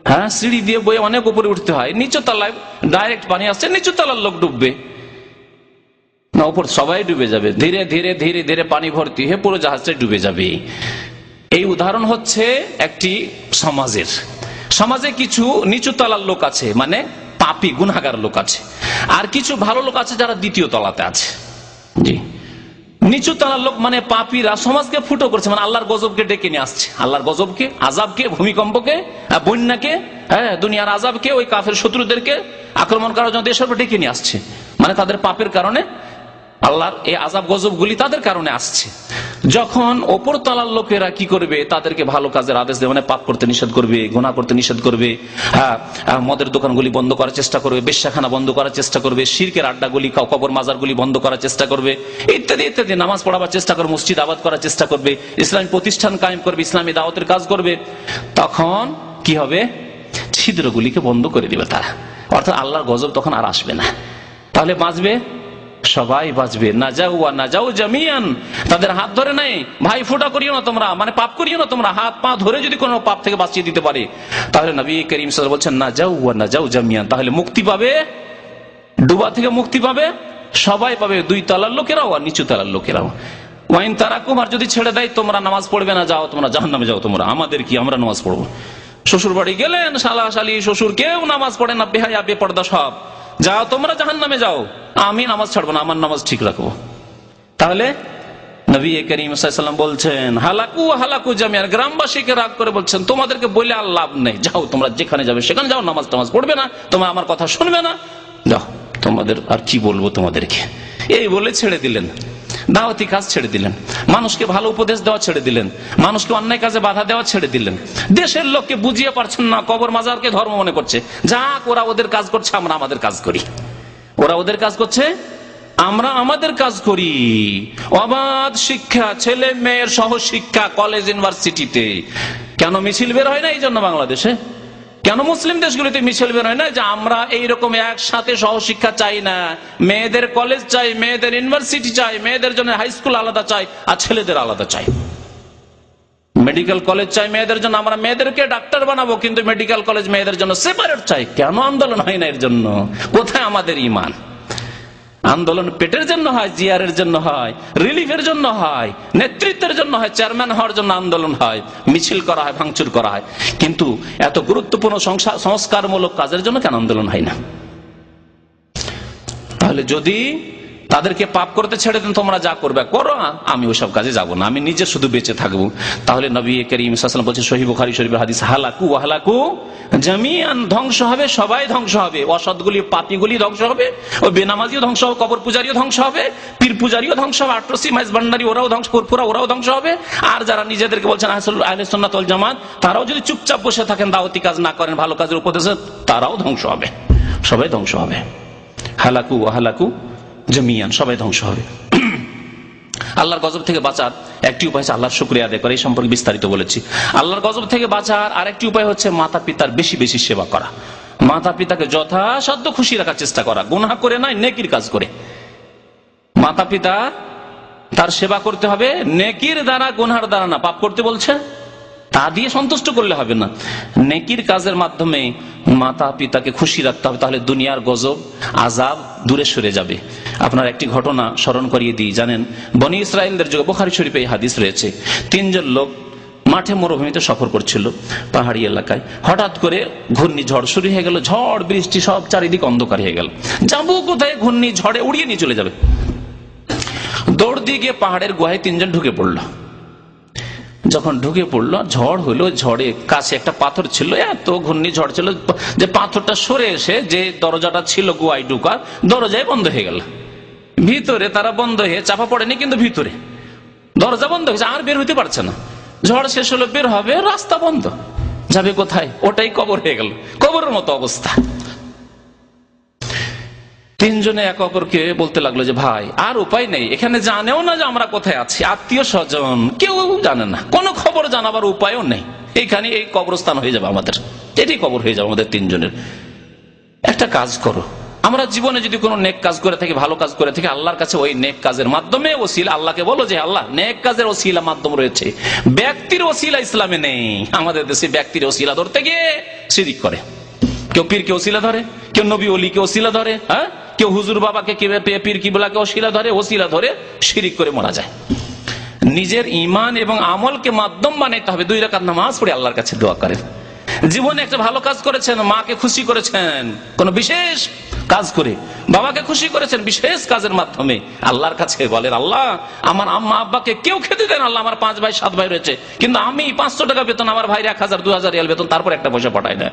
হ্যাঁ সিঁড়ি দিয়ে বয়ে অনেক উপরে উঠতে হয়, নিচু তলায় ডাইরেক্ট পানি আসছে, নিচু তলার লোক ডুববে না, উপর সবাই ডুবে যাবে, ধীরে ধীরে ধীরে ধীরে পানি ভর্তি হয়ে পুরো জাহাজটা ডুবে যাবে। এই উদাহরণ হচ্ছে একটি সমাজের। সমাজে কিছু নিচু তলার লোক আছে, মানে পাপী গুনাহগার লোক আছে, আর কিছু ভালো লোক আছে যারা দ্বিতীয় তলাতে আছে। জি, নিচু তলার লোক মানে পাপীরা সমাজকে ফুটো করছে, মানে আল্লাহর গজবকে ডেকে নিয়ে আসছে, আল্লাহর গজবকে, আযাবকে, ভূমিকম্পকে, বন্যাকে, হ্যাঁ দুনিয়ার আযাবকে, ওই কাফের শত্রুদেরকে আক্রমণ করার জন্য দেশের উপর ডেকে নিয়ে আসছে। মানে তাদের পাপের কারণে আল্লাহর এই আযাব গজবগুলি তাদের কারণে আসছে। যখন ওপর তলার লোকেরা কি করবে, তাদেরকে ভালো কাজের আদেশ দেবে, মানে পাপ করতে নিষেধ করবে, গুনাহ করতে নিষেধ করবে, মদের দোকানগুলি বন্ধ করার চেষ্টা করবে, বেশ্যাখানা বন্ধ করার চেষ্টা করবে, শিরকের আড্ডাগুলি, কবর মাজারগুলি বন্ধ করার চেষ্টা করবে, ইত্যাদি ইত্যাদি, নামাজ পড়াবার চেষ্টা করবে, মসজিদ আবাদ করার চেষ্টা করবে, ইসলামী প্রতিষ্ঠান কায়েম করবে, ইসলামী দাওয়াতের কাজ করবে, তখন কি হবে? ছিদ্রগুলিকে বন্ধ করে দিবে তারা, অর্থাৎ আল্লাহর গজব তখন আর আসবে না। তাহলে বাঁচবে সবাই, বাঁচবে। না যাও জামিয়ান, তাদের হাত ধরে নাই, ভাই ফোঁটা করিও না তোমরা, মানে পাপ করিও না তোমরা, হাত পা ধরে যদি কোনো পাপ থেকে বাঁচিয়ে দিতে পারে, তাহলে নবী করিম সাল্লাল্লাহু আলাইহি ওয়াসাল্লাম বলছেন না যাও জামিয়ান, তাহলে মুক্তি পাবে, ডুবা থেকে মুক্তি পাবে সবাই পাবে, 2 তলার লোকেরাও আর নিচু তলার লোকেরাও। ওয়াইন তারাকুম, আর যদি ছেড়ে দেয় তোমরা নামাজ পড়বে না, যাও তোমরা জাহান্নামে যাও, তোমরা, আমাদের কি, আমরা নামাজ পড়বো। শ্বশুর বাড়ি গেলেন, শালা শালি শ্বশুর কেউ নামাজ পড়ে না, বেহায়া বেপর্দা সব, যাও তোমরা জাহান্নামে যাও, আমি নামাজ ছাড়বো না, আমার নামাজ ঠিক রাখবো। তাহলে নবী করিম সাল্লাল্লাহু আলাইহি ওয়াসাল্লাম বলছেন হালাকু জামিয়ান, গ্রামবাসীকে রাগ করে বলছেন তোমাদেরকে বলে আর লাভ নেই, যাও তোমরা যেখানে যাবে সেখানে যাও, নামাজ টামাজ পড়বে না, তোমরা আমার কথা শুনবে না, যাও, তোমাদের আর কি বলবো তোমাদেরকে। এই বলে ছেড়ে দিলেন, দাওয়াতি কাজ ছেড়ে দিলেন, মানুষকে ভালো উপদেশ দেওয়া ছেড়ে দিলেন, মানুষকে অন্যায় কাজে বাধা দেওয়া ছেড়ে দিলেন। দেশের লোককে বুঝিয়ে পারছেন না, কবর মাজারকে ধর্ম মনে করছে, যাক ওরা ওদের কাজ করছে, আমরা আমাদের কাজ করি, ওরা ওদের কাজ করছে, আমরা আমাদের কাজ করি। অবাধ শিক্ষা, ছেলে মেয়ের সহ শিক্ষা, কলেজ ইউনিভার্সিটিতে কেন মিছিল বের হয় না? এই জন্য বাংলাদেশে কেন মুসলিম দেশগুলিতে মিছিল বের হয় না? যে আমরা এইরকম একসাথে সহশিক্ষা চাই না, মেয়েদের কলেজ চাই, মেয়েদের ইউনিভার্সিটি চাই, মেয়েদের জন্য হাই স্কুল আলাদা চাই, আর ছেলেদের আলাদা চাই। মেডিকেল কলেজ চাই মেয়েদের জন্য, আমরা মেয়েদেরকে ডাক্তার বানাবো, কিন্তু মেডিকেল কলেজ মেয়েদের জন্য সেপারেট চাই। কেন আন্দোলন হয় না এর জন্য? কোথায় আমাদের ঈমান? আন্দোলন পেটের জন্য হয়, জিয়ারের জন্য হয়, রিলিফের জন্য হয়, নেতৃত্বের জন্য হয়, চেয়ারম্যান হওয়ার জন্য আন্দোলন হয়, মিছিল করা হয়, ভাঙচুর করা হয়, কিন্তু এত গুরুত্বপূর্ণ সংস্কারমূলক কাজের জন্য কেন আন্দোলন হয় না? তাহলে যদি তাদেরকে পাপ করতে ছেড়ে দেন, তোমরা যা করবে করো, আমি ওইসব কাজে যাব না, আমি নিজে শুধু বেঁচে থাকবো। তাহলে নবী করিম সাল্লাল্লাহু আলাইহি ওয়াসাল্লাম বলছে সহিহ বুখারী শরীফের হাদিস, হালাকু ওয়া হালাকু জামিআন, ধ্বংস হবে, সবাই ধ্বংস হবে। অসৎগুলি পাপীগুলি ধ্বংস হবে, ও বেনামাজিও ধ্বংস হবে, কবর পূজারীও ধ্বংস হবে, পীর পূজারীও ধ্বংস হবে, আট্রসি মাইজ ভান্ডারী ওরাও ধ্বংস, পুরপুরা ওরাও ধ্বংস হবে। আর যারা নিজেদেরকে বলছেন আহলে সুন্নাত ওয়াল জামাত, তারাও যদি চুপচাপ বসে থাকেন, দাওয়াতি কাজ না করেন, ভালো কাজের উপদেশ, তারাও ধ্বংস হবে, সবাই ধ্বংস হবে। হালাকু ওয়া হালাকু জামিআন, সবাই ধ্বংস হবে। আল্লাহর গজব থেকে বাঁচার একটি উপায় হচ্ছে আল্লাহর শুকরিয়া আদায় করা, এই সম্পর্কে বিস্তারিত বলেছি। আল্লাহর গজব থেকে বাঁচার আরেকটি উপায় হচ্ছে মাতা পিতার বেশি বেশি সেবা করা, মাতা পিতাকে যথাসাধ্য খুশি রাখার চেষ্টা করা, গুনাহ করে নয়, নেকির কাজ করে। মাতা পিতা তার সেবা করতে হবে নেকির দ্বারা, গুনার দ্বারা না। পাপ করতে বলছে তা দিয়ে সন্তুষ্ট করলে হবে না, নেকির কাজের মাধ্যমে মাতা পিতাকে খুশি রাখতে হবে, তাহলে দুনিয়ার গজব আযাব দূরে সরে যাবে। আপনার একটি ঘটনা স্মরণ করিয়ে দিই। জানেন, বনি ইসরাইলদের যুগে বুখারী শরীফে এই হাদিস রয়েছে, 3 জন লোক মাঠে মরুভূমিতে সফর করছিল, পাহাড়ি এলাকায়। হঠাৎ করে ঘূর্ণিঝড় শুরু হয়ে গেল, ঝড় বৃষ্টি সব চারিদিক অন্ধকার হয়ে গেল। যাবো কোথায়? ঘূর্ণিঝড়ে উড়িয়ে নিয়ে চলে যাবে। দৌড় দিয়ে গিয়ে পাহাড়ের গুহায় 3 জন ঢুকে পড়লো। যখন ঢুকে পড়লো, ঝড় হলো, ঝড়ে কাছে একটা পাথর ছিল, এত ঘূর্ণিঝড় ছিল যে পাথরটা সরে এসে যে দরজাটা ছিল গুহায় ঢুকার, দরজায় বন্ধ হয়ে গেল। ভিতরে তারা বন্ধ হয়ে চাপা পড়েনি, কিন্তু ভিতরে দরজা বন্ধ হয়েছে, আর বের হইতে পারছে না। ঝড় শেষ হলো, বের হবে, রাস্তা বন্ধ, যাবে কোথায়? ওটাই কবর হয়ে গেল, কবরের মতো অবস্থা। 3 জনে একে অপরকে বলতে লাগলো যে ভাই আর উপায় নেই, এখানে জানেও না যে আমরা কোথায় আছি, আত্মীয় স্বজন কেউ জানে না, কোনো খবর জানাবার উপায়ও নেই, এইখানে এই কবরস্থান হয়ে যাবে আমাদের, এটাই কবর হয়ে যাবে আমাদের 3 জনের। একটা কাজ করো, আমরা জীবনে যদি কোনো নেক কাজ করে থাকি, ভালো কাজ করে থাকি, আল্লাহর কাছে ওই নেক কাজের মাধ্যমে ওসিলা, আল্লাহকে বলো যে আল্লাহ নেক কাজের ওসিলা মাধ্যম রয়েছে, ব্যক্তির ওসিলা ইসলামে নেই। আমাদের দেশে ব্যক্তির ওসিলা ধরতে গিয়ে শিরক করে, কেউ পীরকে ওসিলা ধরে, কেউ নবী ওলিকে ওসিলা ধরে, হ্যাঁ, কেউ হুজুর বাবাকে, পীর কিবলাকে ওসিলা ধরে শিরিক করে মারা যায়। নিজের ঈমান এবং আমলকে মাধ্যম বানাইতে হবে। 2 রাকাত নামাজ পড়ে আল্লাহর কাছে দোয়া করেন। জীবনে একটা ভালো কাজ করেছেন, মাকে খুশি করেছেন কোন বিশেষ কাজ করে, বাবাকে খুশি করেছেন বিশেষ কাজের মাধ্যমে, আল্লাহর কাছে বলেন আল্লাহ আমার আম্মা আব্বাকে কেউ খেতে দেন, আল্লাহ আমার 5 ভাই 7 ভাই রয়েছে, কিন্তু আমি 500 টাকা বেতন, আমার ভাইয়ের 1000 2000 রিয়াল বেতন, তারপর একটা পয়সা পাঠায় না,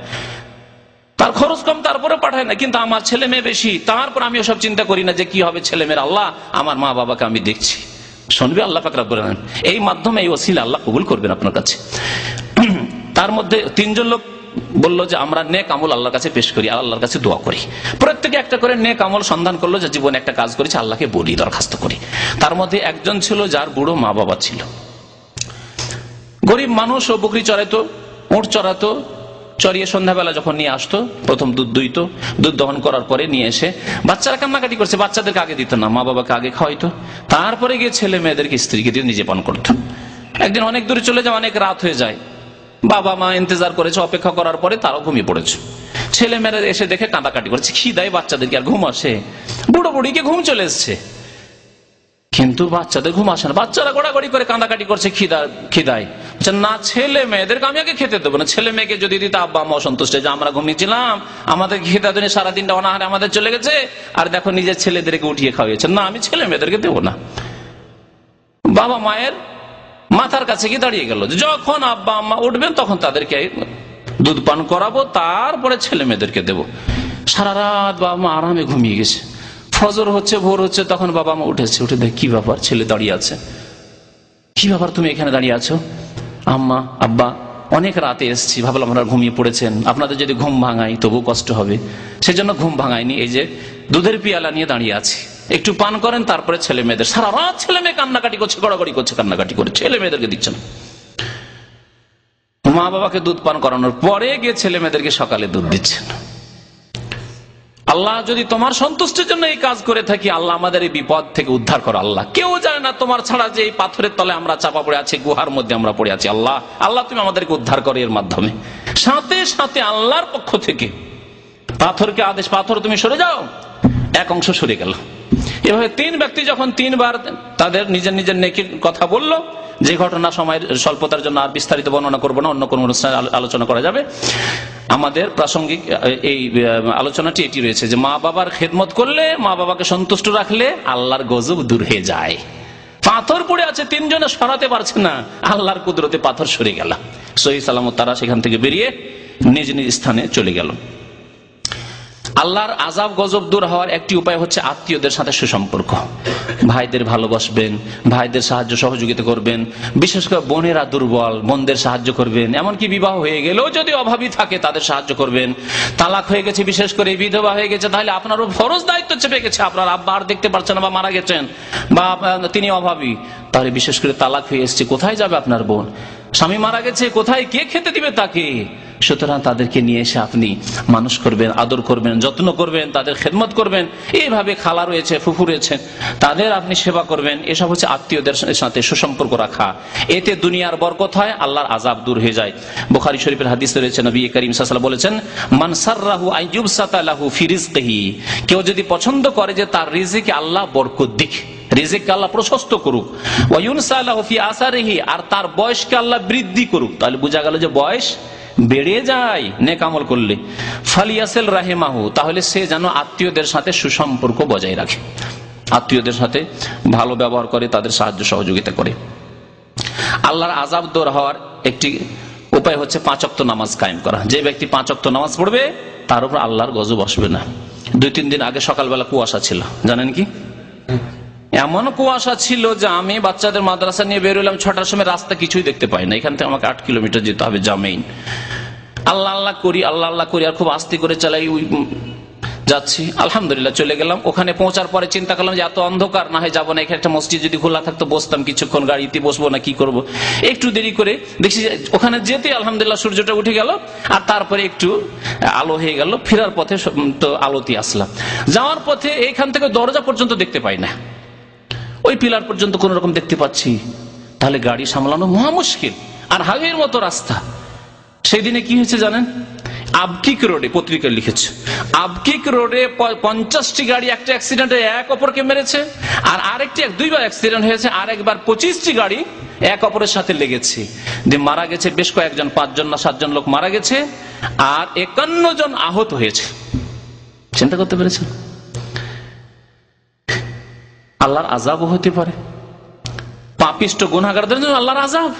তার খরচ কম তারপরে পাঠায় না, কিন্তু আমার ছেলে মেয়ে বেশি, তারপর আমি ওসব চিন্তা করি না যে কি হবে ছেলে মেয়ের, আল্লাহ আমার মা বাবাকে আমি দেখছি। শুনবে আল্লাহ পাক রব্বুল আলামিন, এই মাধ্যমে এই ওসিলা আল্লাহ কবুল করবেন আপনার কাছে। তার মধ্যে 3 জন লোক বললো যে আমরা নেক আমল আল্লাহর কাছে পেশ করি, আল্লাহর কাছে দোয়া করি। প্রত্যেকে একটা করে নেক আমল সন্ধান করলো, যে জীবনে একটা কাজ করেছে আল্লাহকে বলি, দরখাস্ত করি। তার মধ্যে একজন ছিল যার বুড়ো মা বাবা ছিল, গরিব মানুষ, ও বকরি চড়াইতো, উট চড়াতো, চড়িয়ে সন্ধ্যাবেলা যখন নিয়ে আসতো, প্রথম দুধ দুইতো, দুধ দহন করার পরে নিয়ে এসে বাচ্চারা কান্নাকাটি করছে, বাচ্চাদেরকে আগে দিত না, মা বাবাকে আগে খাওয়াইতো, তারপরে গিয়ে ছেলে মেয়েদেরকে, স্ত্রীকে দিয়ে নিজে পান করতো। একদিন অনেক দূরে চলে যায়, অনেক রাত হয়ে যায়, বাবা মা ইন্তজার করেছে, অপেক্ষা করার পরে তারাও ঘুমিয়ে পড়েছে। ছেলে মেয়েরা এসে দেখে কাঁদাকাটি করছে, খিদায় বাচ্চাদেরকে আর ঘুম আসে, বুড়ো বুড়িকে ঘুম চলে এসছে, কিন্তু বাচ্চাদের ঘুম আসে না, বাচ্চারা গোড়াগড়ি করে কাঁদাকাটি করছে খিদায়। না, ছেলে মেয়েদেরকে আমি আগে খেতে দেবো না, ছেলে মেয়েকে যদি দিতে আব্বা আম্মা অসন্তুষ্ট, যে আমরা ঘুমিয়েছিলাম, আমাদের খিদা দিনে সারাদিনটা অনাহারে আমাদের চলে গেছে, আর দেখো নিজের ছেলেদেরকে উঠিয়ে খাওয়াইছে, না আমি ছেলে মেয়েদেরকে দেবো না। বাবা মায়ের মাথার কাছে গিয়ে দাঁড়িয়ে গেল, যখন আব্বা আম্মা উঠবেন তখন তাদেরকে দুধ পান করাবো, তারপরে ছেলে মেয়েদেরকে দেবো। সারা রাত বাবা মা আরামে ঘুমিয়ে গেছে, ফজর হচ্ছে, ভোর হচ্ছে, তখন বাবা মা উঠেছে, উঠে দেখ কি ব্যাপার, ছেলে দাঁড়িয়ে আছে, কি ব্যাপার তুমি এখানে দাঁড়িয়ে আছো? আম্মা আব্বা অনেক রাতে এসছি, ভাবলাম আপনারা ঘুমিয়ে পড়েছেন, আপনাদের যদি ঘুম ভাঙাই তবু কষ্ট হবে, সেজন্য ঘুম ভাঙাইনি, এই যে দুধের পিয়ালা নিয়ে দাঁড়িয়ে আছি, একটু পান করেন, তারপরে ছেলে মেয়েদের। সারা রাত ছেলে মেয়ে কান্নাকাটি করছে, গড়াগড়ি করছে, কান্নাকাটি করে, ছেলে মেয়েদেরকে দিচ্ছেন। মা বাবাকে দুধ পান করানোর পরে গিয়ে ছেলে মেয়েদেরকে সকালে দুধ দিচ্ছেন। আল্লাহ যদি তোমার সন্তুষ্টির জন্য এই কাজ করে থাকি, আল্লাহ আমাদের এই বিপদ থেকে উদ্ধার করো। আল্লাহ কেউ জানে না তোমার ছাড়া যে এই পাথরের তলে আমরা চাপা পড়ে আছি, গুহার মধ্যে আমরা পড়ে আছি, আল্লাহ আল্লাহ তুমি আমাদেরকে উদ্ধার করো এর মাধ্যমে। সাথে সাথে আল্লাহর পক্ষ থেকে পাথরকে আদেশ, পাথর তুমি সরে যাও, এক অংশ সরে গেল। এভাবে 3 ব্যক্তি যখন 3 বার তাদের নিজের নিজের নেকির কথা বলল, যে ঘটনা সময়ের স্বল্পতার জন্য আর বিস্তারিত বর্ণনা করবো না, অন্য কোন অনুষ্ঠানে আলোচনা করা যাবে। আমাদের প্রাসঙ্গিক এই আলোচনাটি এটি রয়েছে যে মা বাবার খেদমত করলে, মা বাবাকে সন্তুষ্ট রাখলে আল্লাহর গজব দূর হয়ে যায়। পাথর পড়ে আছে, 3 জনে সরাতে পারছে না, আল্লাহর কুদরতে পাথর সরে গেল, সহি সালামত তারা সেখান থেকে বেরিয়ে নিজ নিজ স্থানে চলে গেল। আল্লাহর আযাব গজব দূর হওয়ার একটি উপায় হচ্ছে আত্মীয়দের সাথে সুসম্পর্ক। ভাইদের ভালোবাসবেন, ভাইদের সাহায্য সহযোগিতা করবেন, বিশেষ করে বোনেরা দুর্বল, বোনদের সাহায্য করবেন। এমনকি বিবাহ হয়ে গেলেও যদি অভাবী থাকে তাদের সাহায্য করবেন। তালাক হয়ে গেছে, বিশেষ করে বিধবা হয়ে গেছে, তাহলে আপনারও ফরজ দায়িত্ব চেপে গেছে। আপনার আব্বা আর দেখতে পারছেন না বা মারা গেছেন, বা তিনি অভাবী, তাহলে বিশেষ করে তালাক হয়ে এসছে, কোথায় যাবে আপনার বোন? স্বামী মারা গেছে, কোথায় কে খেতে দিবে তাকে? সুতরাং তাদেরকে নিয়ে এসে আপনি মানুষ করবেন, আদর করবেন, যত্ন করবেন, তাদের খেদমত করবেন। এইভাবে খালা রয়েছে, ফুফু রয়েছে, তাদের আপনি সেবা করবেন। এসব হচ্ছে আত্মীয়দের সাথে সুসম্পর্ক রাখা। এতে দুনিয়ার বরকত হয়, আল্লাহর আযাব দূর হয়ে যায়। বুখারী শরীফের হাদিস রয়েছে, নবী করিম সাল্লাল্লাহু আলাইহি ওয়াসাল্লাম বলেছেন, মান সাররাহু আইয়ুবসাতা লাহু ফি রিজকিহি, কেউ যদি পছন্দ করে যে তার রিজিকে আল্লাহ বরকত দিক, রিজিককে আল্লাহ প্রশস্ত করুক, ওয়া ইউনসা লাহু ফি আসারিহি, আর তার বয়সকে আল্লাহ বৃদ্ধি করুক, তাহলে বোঝা গেল যে বয়স বেড়ে যায় নেক আমল করলে। ফালিয়াসিল রাহিমাহু, তাহলে সে যেন আত্মীয়দের সাথে সুসম্পর্ক বজায় রাখে, আত্মীয়দের সাথে ভালো ব্যবহার করে, তাদের সাহায্য সহযোগিতা করে। আল্লাহর আযাব দূর হওয়ার একটি উপায় হচ্ছে 5 ওয়াক্ত নামাজ কায়েম করা। যে ব্যক্তি 5 ওয়াক্ত নামাজ পড়বে তার উপর আল্লাহর গজব আসবে না। 2-3 দিন আগে সকালবেলা কুয়াশা ছিল, জানেন কি? এমন কুয়াশা ছিল যে আমি বাচ্চাদের মাদ্রাসা নিয়ে বেরোলাম 6টার সময়, রাস্তা কিছুই দেখতে পাই না। এখান থেকে আমাকে 8 কিলোমিটার যেতে হবে জামেইন। আল্লাহ আল্লাহ করি, আল্লাহ আল্লাহ করি, আর খুব আস্তে করে চালাই, যাচ্ছি, আলহামদুলিল্লাহ চলে গেলাম। ওখানে পৌঁছার পরে চিন্তা করলাম যে এত অন্ধকার, না হয় যাবো না, এখানে একটা মসজিদ যদি খোলা থাকতো বসতাম কিছুক্ষণ, গাড়িতে বসবো না, কি করব। একটু দেরি করে দেখছি ওখানে যেতে আলহামদুলিল্লাহ সূর্যটা উঠে গেল, আর তারপরে একটু আলো হয়ে গেল। ফেরার পথে তো আলোতে আসলাম। যাওয়ার পথে এখান থেকে দরজা পর্যন্ত দেখতে পাই না, ওই পিলার পর্যন্ত কোন রকম দেখতে পাচ্ছি। তাহলে গাড়ি সামলানো মহা মুশকিল, আর হাইওয়ের মতো রাস্তা। সেই দিনে কি হয়েছে জানেন? আবকিক রোডে, পত্রিকায় লিখেছে, আবকিক রোডে 50টি গাড়ি একটা অ্যাক্সিডেন্টে এক অপরকে মেরেছে, আর আরেকটি 2বার অ্যাক্সিডেন্ট হয়েছে, আর একবার 25টি গাড়ি এক অপরের সাথে লেগেছে। যে মারা গেছে বেশ কয়েকজন, 5 জন না 7 জন লোক মারা গেছে, আর 51 জন আহত হয়েছে। চিন্তা করতে পেরেছেন? আল্লাহর আযাবও হতে পারে, পাপিষ্ট গুনাহগারদের জন্য আল্লাহর আযাব।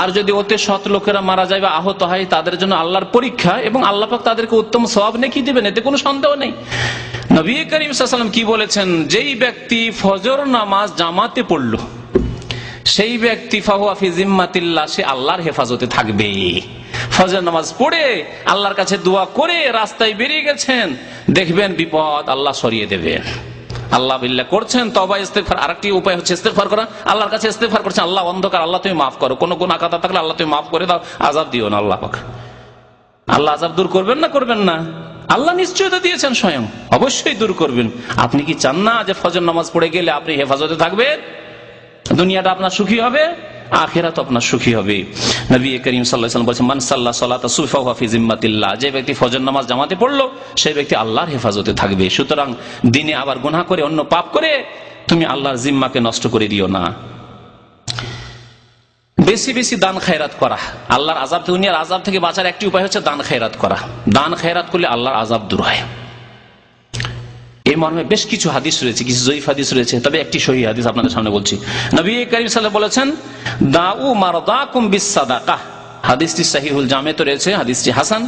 আর যদি ওতে সৎ লোকেরা মারা যায় বা আহত হয়, তাদের জন্য আল্লাহর পরীক্ষা, এবং আল্লাহ পাক তাদেরকে উত্তম সওয়াব নেকি দিবেন, এতে কোনো সন্দেহ নেই। নবী করিম সাল্লাল্লাহু আলাইহি ওয়াসাল্লাম কি বলেছেন? যেই ব্যক্তি ফজর নামাজ জামাতে পড়ল, সেই ব্যক্তি ফাহুয়া ফি জিম্মাতিল্লাহ, সে আল্লাহর হেফাজতে থাকবে। ফজর নামাজ পড়ে আল্লাহর কাছে দোয়া করে রাস্তায় বেরিয়ে গেছেন, দেখবেন বিপদ আল্লাহ সরিয়ে দেবেন। আল্লাহ বিল্লাহ করছেন, তওবা ইস্তেগফার। আরেকটি উপায় হচ্ছে ইস্তেগফার করা, আল্লাহর কাছে ইস্তেগফার করছেন, আল্লাহ অন্ধকার, আল্লাহ তুমি মাফ করো, কোন গুনাহ খাতা থাকলে আল্লাহ তুমি মাফ করে দাও, আযাব দিও না। আল্লাহ পাক, আল্লাহ আযাব দূর করবেন না করবেন না? আল্লাহ নিশ্চয়তা দিয়েছেন, স্বয়ং অবশ্যই দূর করবেন। আপনি কি চান না যে ফজর নামাজ পড়ে গেলে আপনি হেফাজতে থাকবেন? দুনিয়াটা আপনার সুখী হবে, আখিরাত আপনার সুখী হবে। নবী করিম সাল্লাল্লাহু আলাইহি ওয়াসাল্লাম বলেছেন, মান সাল্লা সালাতা সুফা ওয়া ফি জিম্মাতিল্লাহ, যে ব্যক্তি ফজর নামাজ জামাতে পড়লো সেই ব্যক্তি আল্লাহর হেফাজতে থাকবে। সুতরাং দিনে আবার গুনাহ করে, অন্য পাপ করে তুমি আল্লাহর জিম্মাকে নষ্ট করে দিও না। বেশি বেশি দান খায়রাত করা, আল্লাহর আযাব, দুনিয়ার আযাব থেকে বাঁচার একটি উপায় হচ্ছে দান খায়রাত করা। দান খায়রাত করলে আল্লাহর আযাব দূর হয়। এই মর্মে বেশ কিছু হাদিস রয়েছে, কিছু জয়ীফ হাদিস রয়েছে, তবে একটি সহিহ হাদিস আপনাদের সামনে বলছি। নবী করিম সাল্লাল্লাহু আলাইহি ওয়াসাল্লাম বলেছেন, দাউ মারদাকুম বিসসাদাকাহ, হাদিসটি সহিহুল জামেতে রয়েছে, হাদিসটি হাসান।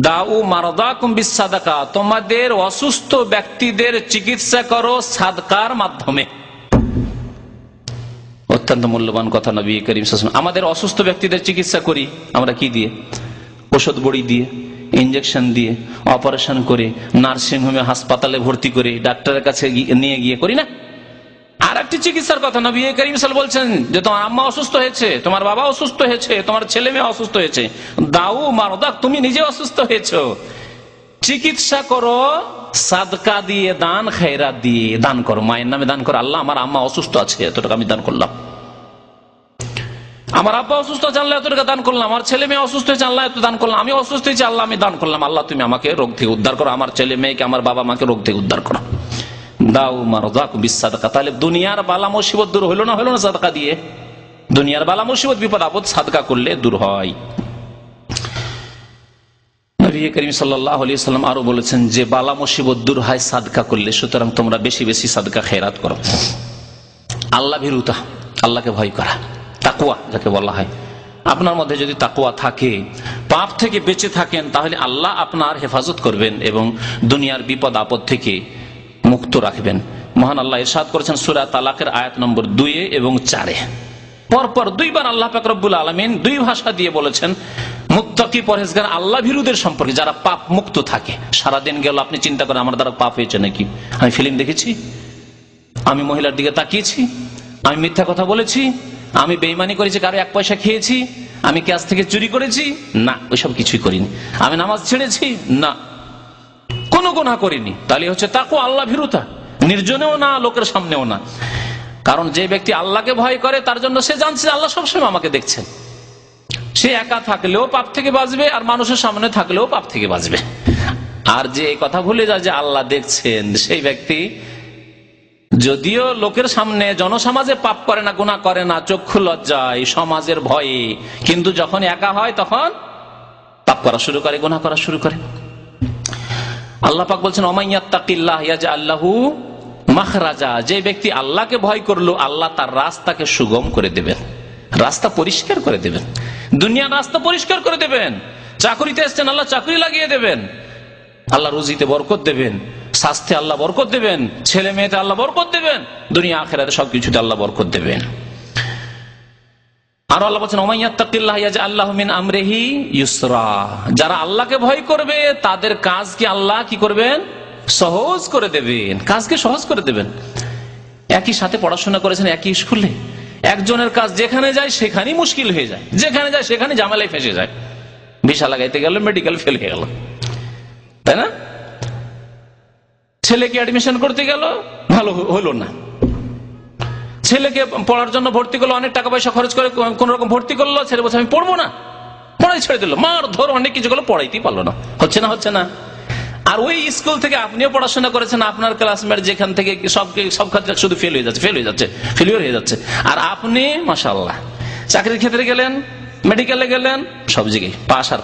দাউ মারদাকুম বিসসাদাকাহ, তোমাদের অসুস্থ ব্যক্তিদের চিকিৎসা করো সাদকার মাধ্যমে। অত্যন্ত মূল্যবান কথা নবী করিম সাল্লাল্লাহু আলাইহি ওয়াসাল্লাম। আমাদের অসুস্থ ব্যক্তিদের চিকিৎসা করি আমরা কি দিয়ে? ওষুধ বড়ি দিয়ে, ইঞ্জেকশন দিয়ে, অপারেশন করে, নার্সিং হোমে হাসপাতালে ভর্তি করে, ডাক্তারের কাছে নিয়ে গিয়ে করি না? আর একটি চিকিৎসার কথা নবী করিম সাল্লাল্লাহু আলাইহি ওয়াসাল্লাম বলছেন যে তোমার আম্মা অসুস্থ হয়েছে, তোমার বাবা অসুস্থ হয়েছে, তোমার ছেলে মেয়ে অসুস্থ হয়েছে, দাউ মারদাক, তুমি নিজে অসুস্থ হয়েছো, চিকিৎসা করো সাদকা দিয়ে, দান খায়রাত দিয়ে দান করো, মায়ের নামে দান করো। আল্লাহ আমার আম্মা অসুস্থ আছে, এত টাকা আমি দান করলাম। আমার আব্বা অসুস্থ আছে, আল্লাহ এত টাকা দান করলাম। আমার ছেলে মেয়ে অসুস্থ হয়েছে, আল্লাহ এত দান করলাম। আমি অসুস্থ হয়েছি, আল্লাহ আমি দান করলাম। আল্লাহ তুমি আমাকে রোগ থেকে উদ্ধার করো, আমার ছেলে মেয়েকে, আমার বাবা মাকে রোগ থেকে উদ্ধার করো। দাও মারযাকুম বিসসাদকা। তাহলে দুনিয়ার বালা মুসিবত দূর হলো না সাদকা দিয়ে? দুনিয়ার বালা মুসিবত বিপদ আপদ সাদকা করলে দূর হয়। নবী করিম সাল্লাল্লাহু আলাইহি ওয়াসাল্লাম আরো বলেছেন যে বালা মুসিবত দূর হয় সাদকা করলে, সুতরাং তোমরা বেশি বেশি সাদকা খেরাত করো। আল্লাহ ভীরুতা, আল্লাহকে ভয় করা, তাকওয়া যাকে বলা হয়, আপনার মধ্যে যদি তাকওয়া থাকে, পাপ থেকে বেঁচে থাকেন, তাহলে আল্লাহ আপনার হেফাজত করবেন এবং দুনিয়ার বিপদ আপদ থেকে মুক্ত রাখবেন। মহান আল্লাহ ইরশাদ করেছেন সূরা তালাকের আয়াত নম্বর 2 এবং 4, পরপর দুইবার আল্লাহ পাক রব্বুল আলামিন দুই ভাষা দিয়ে বলেছেন মুত্তাকি পরহেজগার আল্লাহ ভীরুদের সম্পর্কে, যারা পাপ মুক্ত থাকে। সারাদিন গেল আপনি চিন্তা করেন আমার দ্বারা পাপ হয়েছে নাকি, আমি ফিল্ম দেখেছি, আমি মহিলার দিকে তাকিয়েছি, আমি মিথ্যা কথা বলেছি, আমি বেঈমানি করেছি, কারো 1 পয়সা খেয়েছি, আমি কাছ থেকে চুরি করেছি, না ওইসব কিছুই করিনি, আমি নামাজ ছেড়েছি, না কোনো গুনাহ করিনি। তাহলে হচ্ছে তাকওয়া, আল্লাহ ভীরুতা, নির্জনেও না লোকের সামনেও না। কারণ যে ব্যক্তি আল্লাহকে ভয় করে তার জন্য সে জানছে আল্লাহ সবসময় আমাকে দেখছেন। সে একা থাকলেও পাপ থেকে বাঁচবে আর মানুষের সামনে থাকলেও পাপ থেকে বাঁচবে। আর যে এই কথা ভুলে যায় যে আল্লাহ দেখছেন, সেই ব্যক্তি যদিও লোকের সামনে জনসমাজে পাপ করে না, গুনাহ করে না, চক্ষু লজ্জায়, সমাজের ভয়ে, কিন্তু যখন একা হয় তখন পাপ করা শুরু করে, গুনাহ করা শুরু করে। আল্লাহ পাক বলছেন ওমাইয়াত্তাকিল্লাহ ইয়াজআল লাহু মাখরাজা, যে ব্যক্তি আল্লাহকে ভয় করলো আল্লাহ তার রাস্তাকে সুগম করে দেবেন, রাস্তা পরিষ্কার করে দেবেন, দুনিয়ার রাস্তা পরিষ্কার করে দেবেন। চাকরিতে এসছেন আল্লাহ চাকরি লাগিয়ে দেবেন, আল্লাহ রুজিতে বরকত দেবেন, স্বাস্থ্যে আল্লাহ বরকত দেবেন, ছেলে মেয়েতে আল্লাহ বরকত দেবেন, দুনিয়া আখিরাতে সবকিছুতে আল্লাহ বরকত দেবেন। আর আল্লাহ বলছেন ওমাইয়াত্তাকিল্লাহ ইয়াজআল লাহু মিন আমরিহি ইউসরা, যারা আল্লাহকে ভয় করবে তাদের কাজকে আল্লাহ কি করবেন, সহজ করে দেবেন, কাজকে সহজ করে দেবেন। একই সাথে পড়াশোনা করেছেন একই স্কুলে, একজনের কাজ যেখানে যায় সেখানেই মুশকিল হয়ে যায়, যেখানে যায় সেখানে ঝামেলায় ফেসে যায়, ভিসা লাগাইতে গেল মেডিকেল ফেল হয়ে গেল, তাই না? ছেলেকে অ্যাডমিশন করতে গেল, ভালো হলো না, ছেলেকে পড়ার জন্য ভর্তি করলো, অনেক টাকা পয়সা খরচ করে কোন রকম ভর্তি করলো, ছেলে বলছে আমি পড়বো না, পড়াই ছেড়ে দিল, মার ধর অনেক কিছু করলো, পড়াইতেই পারলো না, হচ্ছে না। আর ওই স্কুল থেকে আপনিও পড়াশোনা করেছেন, আপনার ক্লাসমেট যেখান থেকে সব ক্ষেত্রে শুধু ফেলিওর হয়ে যাচ্ছে, আর আপনি মাশাআল্লাহ চাকরির ক্ষেত্রে গেলেন, মেডিকেলে গেলেন, সব জায়গায় পাস আর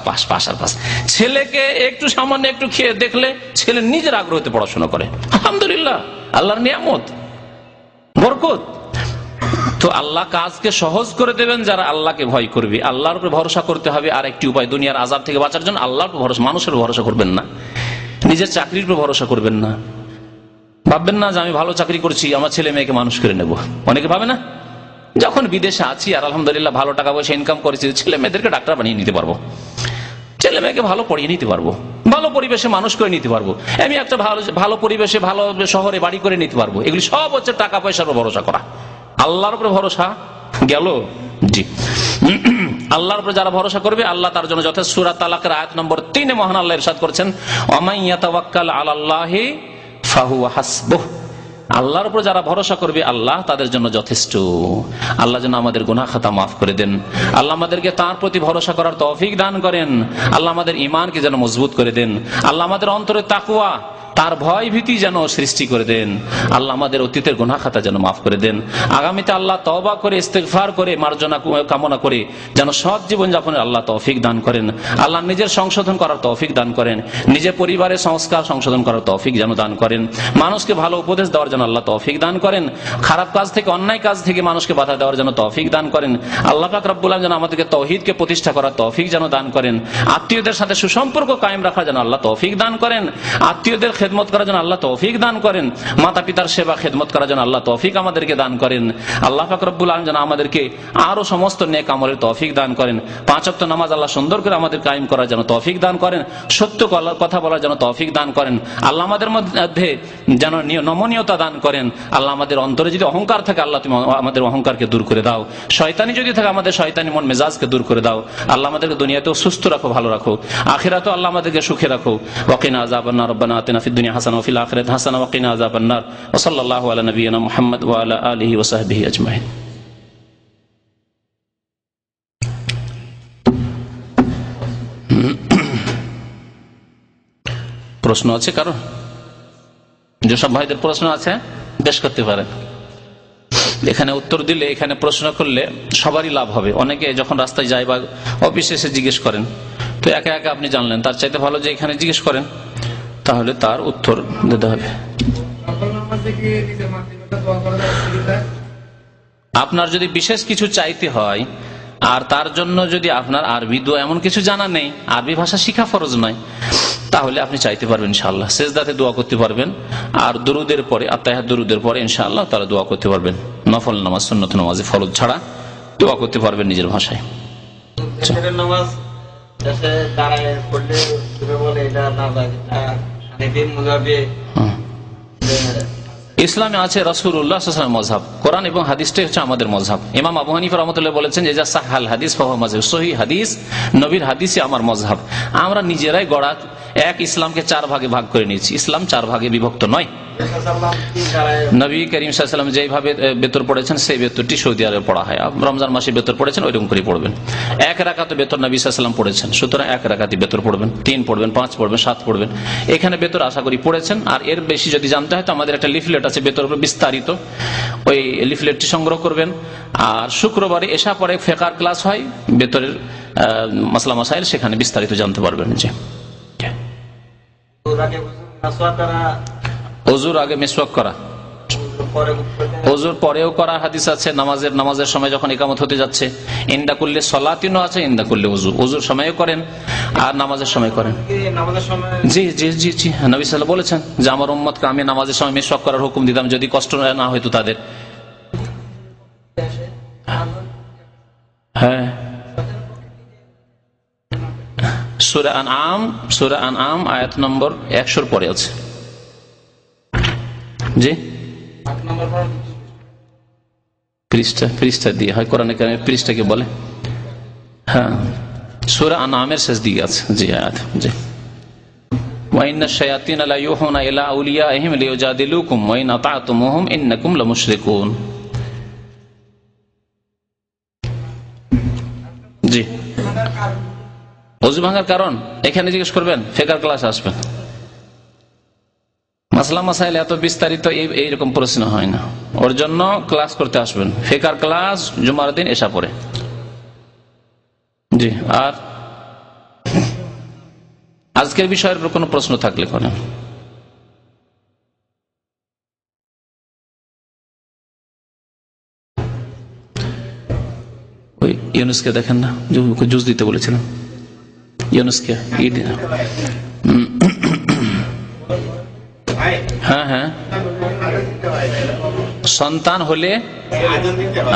পাস। ছেলেকে একটু সামান্য একটু খেয়ে দেখলে ছেলে নিজের আগ্রহতে পড়াশোনা করে, আলহামদুলিল্লাহ, আল্লাহর নিয়ামত, বরকত। তো আল্লাহ কাজকে সহজ করে দেবেন যারা আল্লাহকে ভয় করবে। আল্লাহর উপর ভরসা করতে হবে। আর একটি উপায় দুনিয়ার আযাব থেকে বাঁচার জন্য, আল্লাহর উপর ভরসা, মানুষের ভরসা করবেন না, নিজের চাকরির উপর ভরসা করবেন না। ভাববেন না যে আমি ভালো চাকরি করছি, আমার ছেলে মেয়েকে মানুষ করে নেব। অনেকে ভাবে না, যখন বিদেশে আছি আর আলহামদুলিল্লাহ ভালো টাকা পয়সা ইনকাম করেছি, ছেলে মেয়েদেরকে ডাক্তার বানিয়ে নিতে পারবো, ছেলে মেয়েকে ভালো পড়িয়ে নিতে পারবো, ভালো পরিবেশে মানুষ করে নিতে পারবো, আমি একটা ভালো পরিবেশে ভালো শহরে বাড়ি করে নিতে পারবো। এগুলি সব হচ্ছে টাকা পয়সার উপর ভরসা করা। আল্লাহর উপরে ভরসা গেল, জি। আল্লাহর উপরে যারা ভরসা করবে আল্লাহ তার জন্য যথেষ্ট। সূরা তালাকের আয়াত নম্বর 3 মহান আল্লাহ ইরশাদ করেছেন ওয়ামান ইয়াতাওয়াক্কাল আলাল্লাহি ফাহুয়া হাসবুহ, আল্লাহর উপর যারা ভরসা করবে আল্লাহ তাদের জন্য যথেষ্ট। আল্লাহ যেন আমাদের গুনাহ খাতা মাফ করে দেন, আল্লাহ আমাদেরকে তার প্রতি ভরসা করার তৌফিক দান করেন, আল্লাহ আমাদের ঈমানকে যেন মজবুত করে দেন, আল্লাহ আমাদের অন্তরে তাকওয়া, তার ভয় ভীতি যেন সৃষ্টি করে দেন, আল্লাহ আমাদের অতীতের গুনাহ খাতা যেন মাফ করে দেন। আগামীতে আল্লাহ তওবা করে ইস্তেগফার করে মার্জনা কামনা করে যেন সৎ জীবন যাপনের আল্লাহ তৌফিক দান করেন, আল্লাহ নিজের সংশোধন করার তৌফিক দান করেন, নিজের পরিবারের সংস্কার সংশোধন করার তৌফিক যেন দান করেন, মানুষকে ভালো উপদেশ দেওয়ার জন্য আল্লাহ তৌফিক দান করেন, খারাপ কাজ থেকে অন্যায় কাজ থেকে মানুষকে বাধা দেওয়ার জন্য তৌফিক দান করেন। আল্লাহ পাক রব্বুল আলামিন যেন আমাদেরকে তাওহীদকে প্রতিষ্ঠা করার তৌফিক যেন দান করেন, আত্মীয়দের সাথে সুসম্পর্ক কায়েম রাখার জন্য আল্লাহ তৌফিক দান করেন, আত্মীয়দের খেদমত করার জন্য আল্লাহ তৌফিক দান করেন, মাতা পিতার সেবা খেদমত করার জন্য আল্লাহ তৌফিক আমাদেরকে দান করেন। আল্লাহ পাক রব্বুল আলামিন যেন আমাদেরকে আরো সমস্ত নেক আমলের তৌফিক দান করেন, 5 ওয়াক্ত নামাজ আল্লাহ সুন্দর করে আমাদের কায়েম করার জন্য তৌফিক দান করেন, সত্য কথা বলার জন্য তৌফিক দান করেন, আল্লাহ আমাদের মধ্যে যেন নমনীয়তা দান করেন। আল্লাহ আমাদের অন্তরে যদি অহংকার থাকে আল্লাহ তুমি আমাদের অহংকারকে দূর করে দাও, শয়তানি যদি থাকে আমাদের শয়তানি মন মেজাজকে দূর করে দাও। আল্লাহ আমাদেরকে দুনিয়াতেও সুস্থ রাখো, ভালো রাখো, আখিরাতেও আল্লাহ আমাদেরকে সুখে রাখো। ওয়াকিনা আযাবান্নার, রব্বানা আতিনা ফিদ দুনিয়া হাসানাহ ওয়া ফিল আখিরাতি হাসানাহ ওয়া কিনা আযাবান্নার। ওয়া সাল্লাল্লাহু আলা নাবিয়িনা মুহাম্মদ ওয়া আলা আলিহি ওয়া সাহবিহি আজমাইন। প্রশ্ন আছে কারো? যেসব ভাইদের প্রশ্ন আছে পেশ করতে পারেন। এখানে উত্তর দিলে, এখানে প্রশ্ন করলে সবারই লাভ হবে। অনেকে যখন রাস্তায় যায় বা অফিসে এসে জিজ্ঞেস করেন, তো একা একা আপনি জানলেন, তার চাইতে ভালো যে এখানে জিজ্ঞেস করেন, তাহলে তার উত্তর দিতে হবে। আপনার যদি বিশেষ কিছু চাইতে হয় আর তার জন্য যদি আপনার আরবি দোয়া এমন কিছু জানা নেই, আরবি ভাষা শিখা ফরজ নয়, তাহলে আপনি চাইতে পারবেন ইনশাআল্লাহ। সেজদাতে দোয়া করতে পারবেন, আর দুরুদের পরে, আত্তাহিয়াত দুরুদের পরে ইনশাআল্লাহ তারা দোয়া করতে পারবেন। নফল নামাজ, সুন্নত নামাজে ফরজ ছাড়া দোয়া করতে পারবেন নিজের ভাষায়। ইসলামে আছে রাসূলুল্লাহ সাল্লাল্লাহু আলাইহি ওয়াসাল্লাম মযহাব, কোরআন এবং হাদিসটাই হচ্ছে আমাদের মযহাব। ইমাম আবু হানিফা রাহমাতুল্লাহ বলেছেন যে যা সাহাল হাদিস ফাহুয়া মাযহাব, সহিহ হাদিস, নবীর হাদিসই আমার মযহাব। আমরা নিজেরাই গড়া এক ইসলামকে 4 ভাগে ভাগ করে নিয়েছি। ইসলাম 4 ভাগে বিভক্ত নয়। নবী করিম সাল্লাল্লাহু আলাইহি ওয়াসাল্লাম যেভাবে বেতর পড়েছেন সেই বেতরটি সৌদি আরবে পড়া হয়। রমজান মাসে বেতর পড়েছেন ওইরকম করে পড়বেন। 1 রাকাত বেতর নবী সাল্লাল্লাহু আলাইহি ওয়াসাল্লাম পড়েছেন, সুতরাং 1 রাকাতই বেতর পড়বেন। 3 পড়বেন, 5 পড়বেন, 7 পড়বেন। এখানে বেতর আশা করি পড়েছেন। আর এর বেশি যদি জানতে হয় তো আমাদের একটা লিফলেট আছে বেতর উপর বিস্তারিত, ওই লিফলেটটি সংগ্রহ করবেন। আর শুক্রবারে এশা পরে ফিকহ ক্লাস হয় বেতরের মাসলা মাসাইল, সেখানে বিস্তারিত জানতে পারবেন। যে ওযুর আগে মিসওয়াক করা, ওযুর পরেও করা হাদিস আছে। নামাজের সময় যখন ইকামত হতে যাচ্ছে, ইনদা কুল্লি সলাতিনও আছে, ইনদা কুল্লি ওযু, ওযুর সময়ও করেন আর নামাজের সময় করেন। জি জি জি জি, নবী সাল্লাল্লাহু বলেছেন যে আমার উম্মতকে আমি নামাজের সময় মিসওয়াক করার হুকুম দিতাম যদি কষ্ট না হইতো তাদের। হ্যাঁ, সূরা আনআম আয়াত নম্বর 100 পরে আছে। জি, পৃষ্ঠা দিয়ে হয় কোরআনে কারিমে, পৃষ্ঠাকে বলে। হ্যাঁ, সূরা আনআমের শেষ দিকে আছে। জি, আয়াত। জি, ওয়া ইন্নাশ শায়াতিনা লা ইউহুনা ইলা আউলিয়াইহিম লিইউজাদিলুকুম ওয়া ইন আতা'তুমুহুম ইন্নাকুম লামুশরিকুন। জি, ওযু ভাঙার কারণ এখানে জিজ্ঞেস করবেন, ফিকহ ক্লাস আসবেন। মাসলা মাসাইল এত বিস্তারিত এইরকম প্রশ্ন হয় না, ওর জন্য ক্লাস করতে আসবেন। ফিকহ ক্লাস জুমার দিন এশা পরে। জি, আর আজকের বিষয়ের উপর কোনো প্রশ্ন থাকলে করেন। ওই ইউনুসকে দেখেন না, জুস দিতে বলেছিলাম ইউনুসকে। হ্যাঁ হ্যাঁ, সন্তান হলে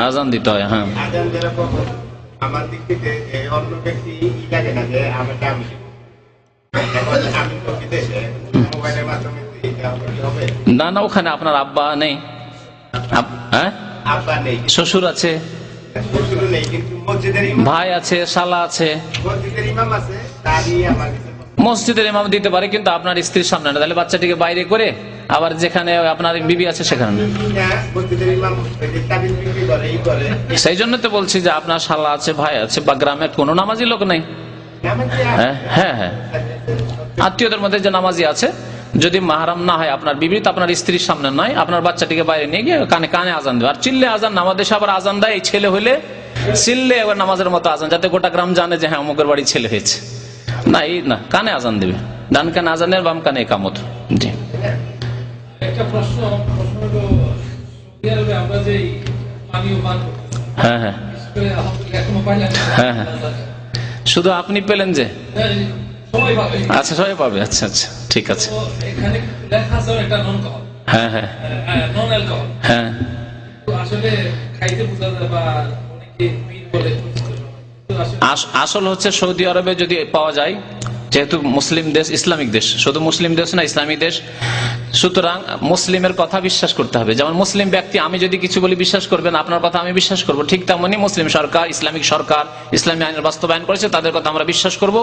আজান দিতে হয়। হ্যাঁ, না না, ওখানে আপনার আব্বা নেই, শ্বশুর আছে, ভাই আছে, শালা আছে, মসজিদের ইমাম দিতে পারে, কিন্তু আপনার স্ত্রীর সামনে না। তাহলে বাচ্চাটিকে বাইরে করে আবার যেখানে আপনার বিবি আছে সেখানে। সেই জন্য তো বলছি যে আপনার শালা আছে, ভাই আছে, বা গ্রামে কোনো নামাজি লোক নেই। হ্যাঁ হ্যাঁ, আত্মীয়দের মধ্যে যে নামাজি আছে, যদি মাহরাম না হয় আপনার বিবি, তো আপনার স্ত্রীর সামনে নয়, আপনার বাচ্চাটিকে বাইরে নিয়ে গিয়ে কানে কানে আজান দেবে। আর চিল্লে আজান, আমাদের দেশে আবার আজান দেয়, এই ছেলে হলে চিল্লে এবার নামাজের মতো আজান, যাতে গোটা গ্রাম জানে যে হ্যাঁ অমুকের বাড়ি ছেলে হয়েছে। না, এই না, কানে আজান দেবে, ডান কানে আজানের, বাম কানে ইকামত। জি, একটা প্রশ্ন হলো, আমরা যে পানীয় পান করতেছি, হ্যাঁ হ্যাঁ হ্যাঁ হ্যাঁ, শুধু আপনি পেলেন যে? আচ্ছা, সবাই পাবে। আচ্ছা আচ্ছা, ঠিক আছে। হ্যাঁ হ্যাঁ হ্যাঁ, আসল হচ্ছে সৌদি আরবে যদি পাওয়া যায়, যেহেতু মুসলিম দেশ, ইসলামিক দেশ, শুধু মুসলিম দেশ না, ইসলামী দেশ, সুতরাং মুসলিমের কথা বিশ্বাস করতে হবে। যেমন মুসলিম ব্যক্তি আমি যদি কিছু বলি বিশ্বাস করবেন, আপনার কথা আমি বিশ্বাস করব, ঠিক তেমনি মুসলিম সরকার, ইসলামিক সরকার ইসলামী আইনের বাস্তবায়ন করেছে, তাদের কথা আমরা বিশ্বাস করব।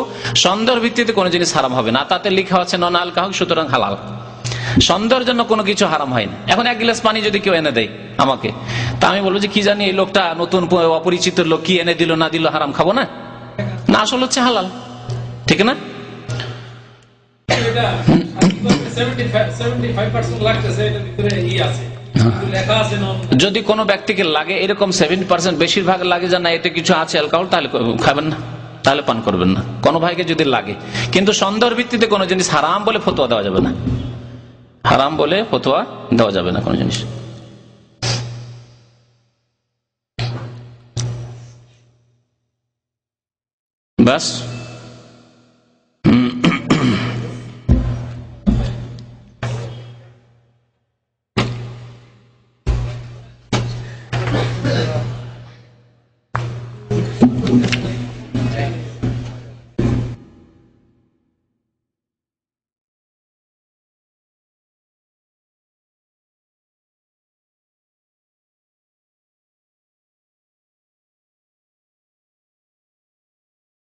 সন্দেহের ভিত্তিতে কোনো জিনিস হারাম হবে না, তাতে লেখা আছে নন আলকাহ, সুতরাং হালাল। সন্দেহের জন্য কোনো কিছু হারাম হয় না। এখন 1 গ্লাস পানি যদি কেউ এনে দেয় আমাকে, তা আমি বলবো যে কি জানি এই লোকটা নতুন অপরিচিত লোক, কি এনে দিল না দিল, হারাম খাবো না? না, আসল হচ্ছে হালাল, ঠিক না? এটা 75% লাগতেছে, এটার ভিতরে আছে, কিন্তু লেখা আছে নন। যদি কোনো ব্যক্তিকে লাগে এরকম 70%, বেশিরভাগ লাগে যে না এতে কিছু আছে অ্যালকোহল, তাহলে খাবেন না, তাহলে পান করবেন না। কোনো ভাইকে যদি লাগে, কিন্তু সন্দেহের ভিত্তিতে কোনো জিনিস হারাম বলে ফতোয়া দেওয়া যাবে না, হারাম বলে ফতোয়া দেওয়া যাবে না কোনো জিনিস। বাস।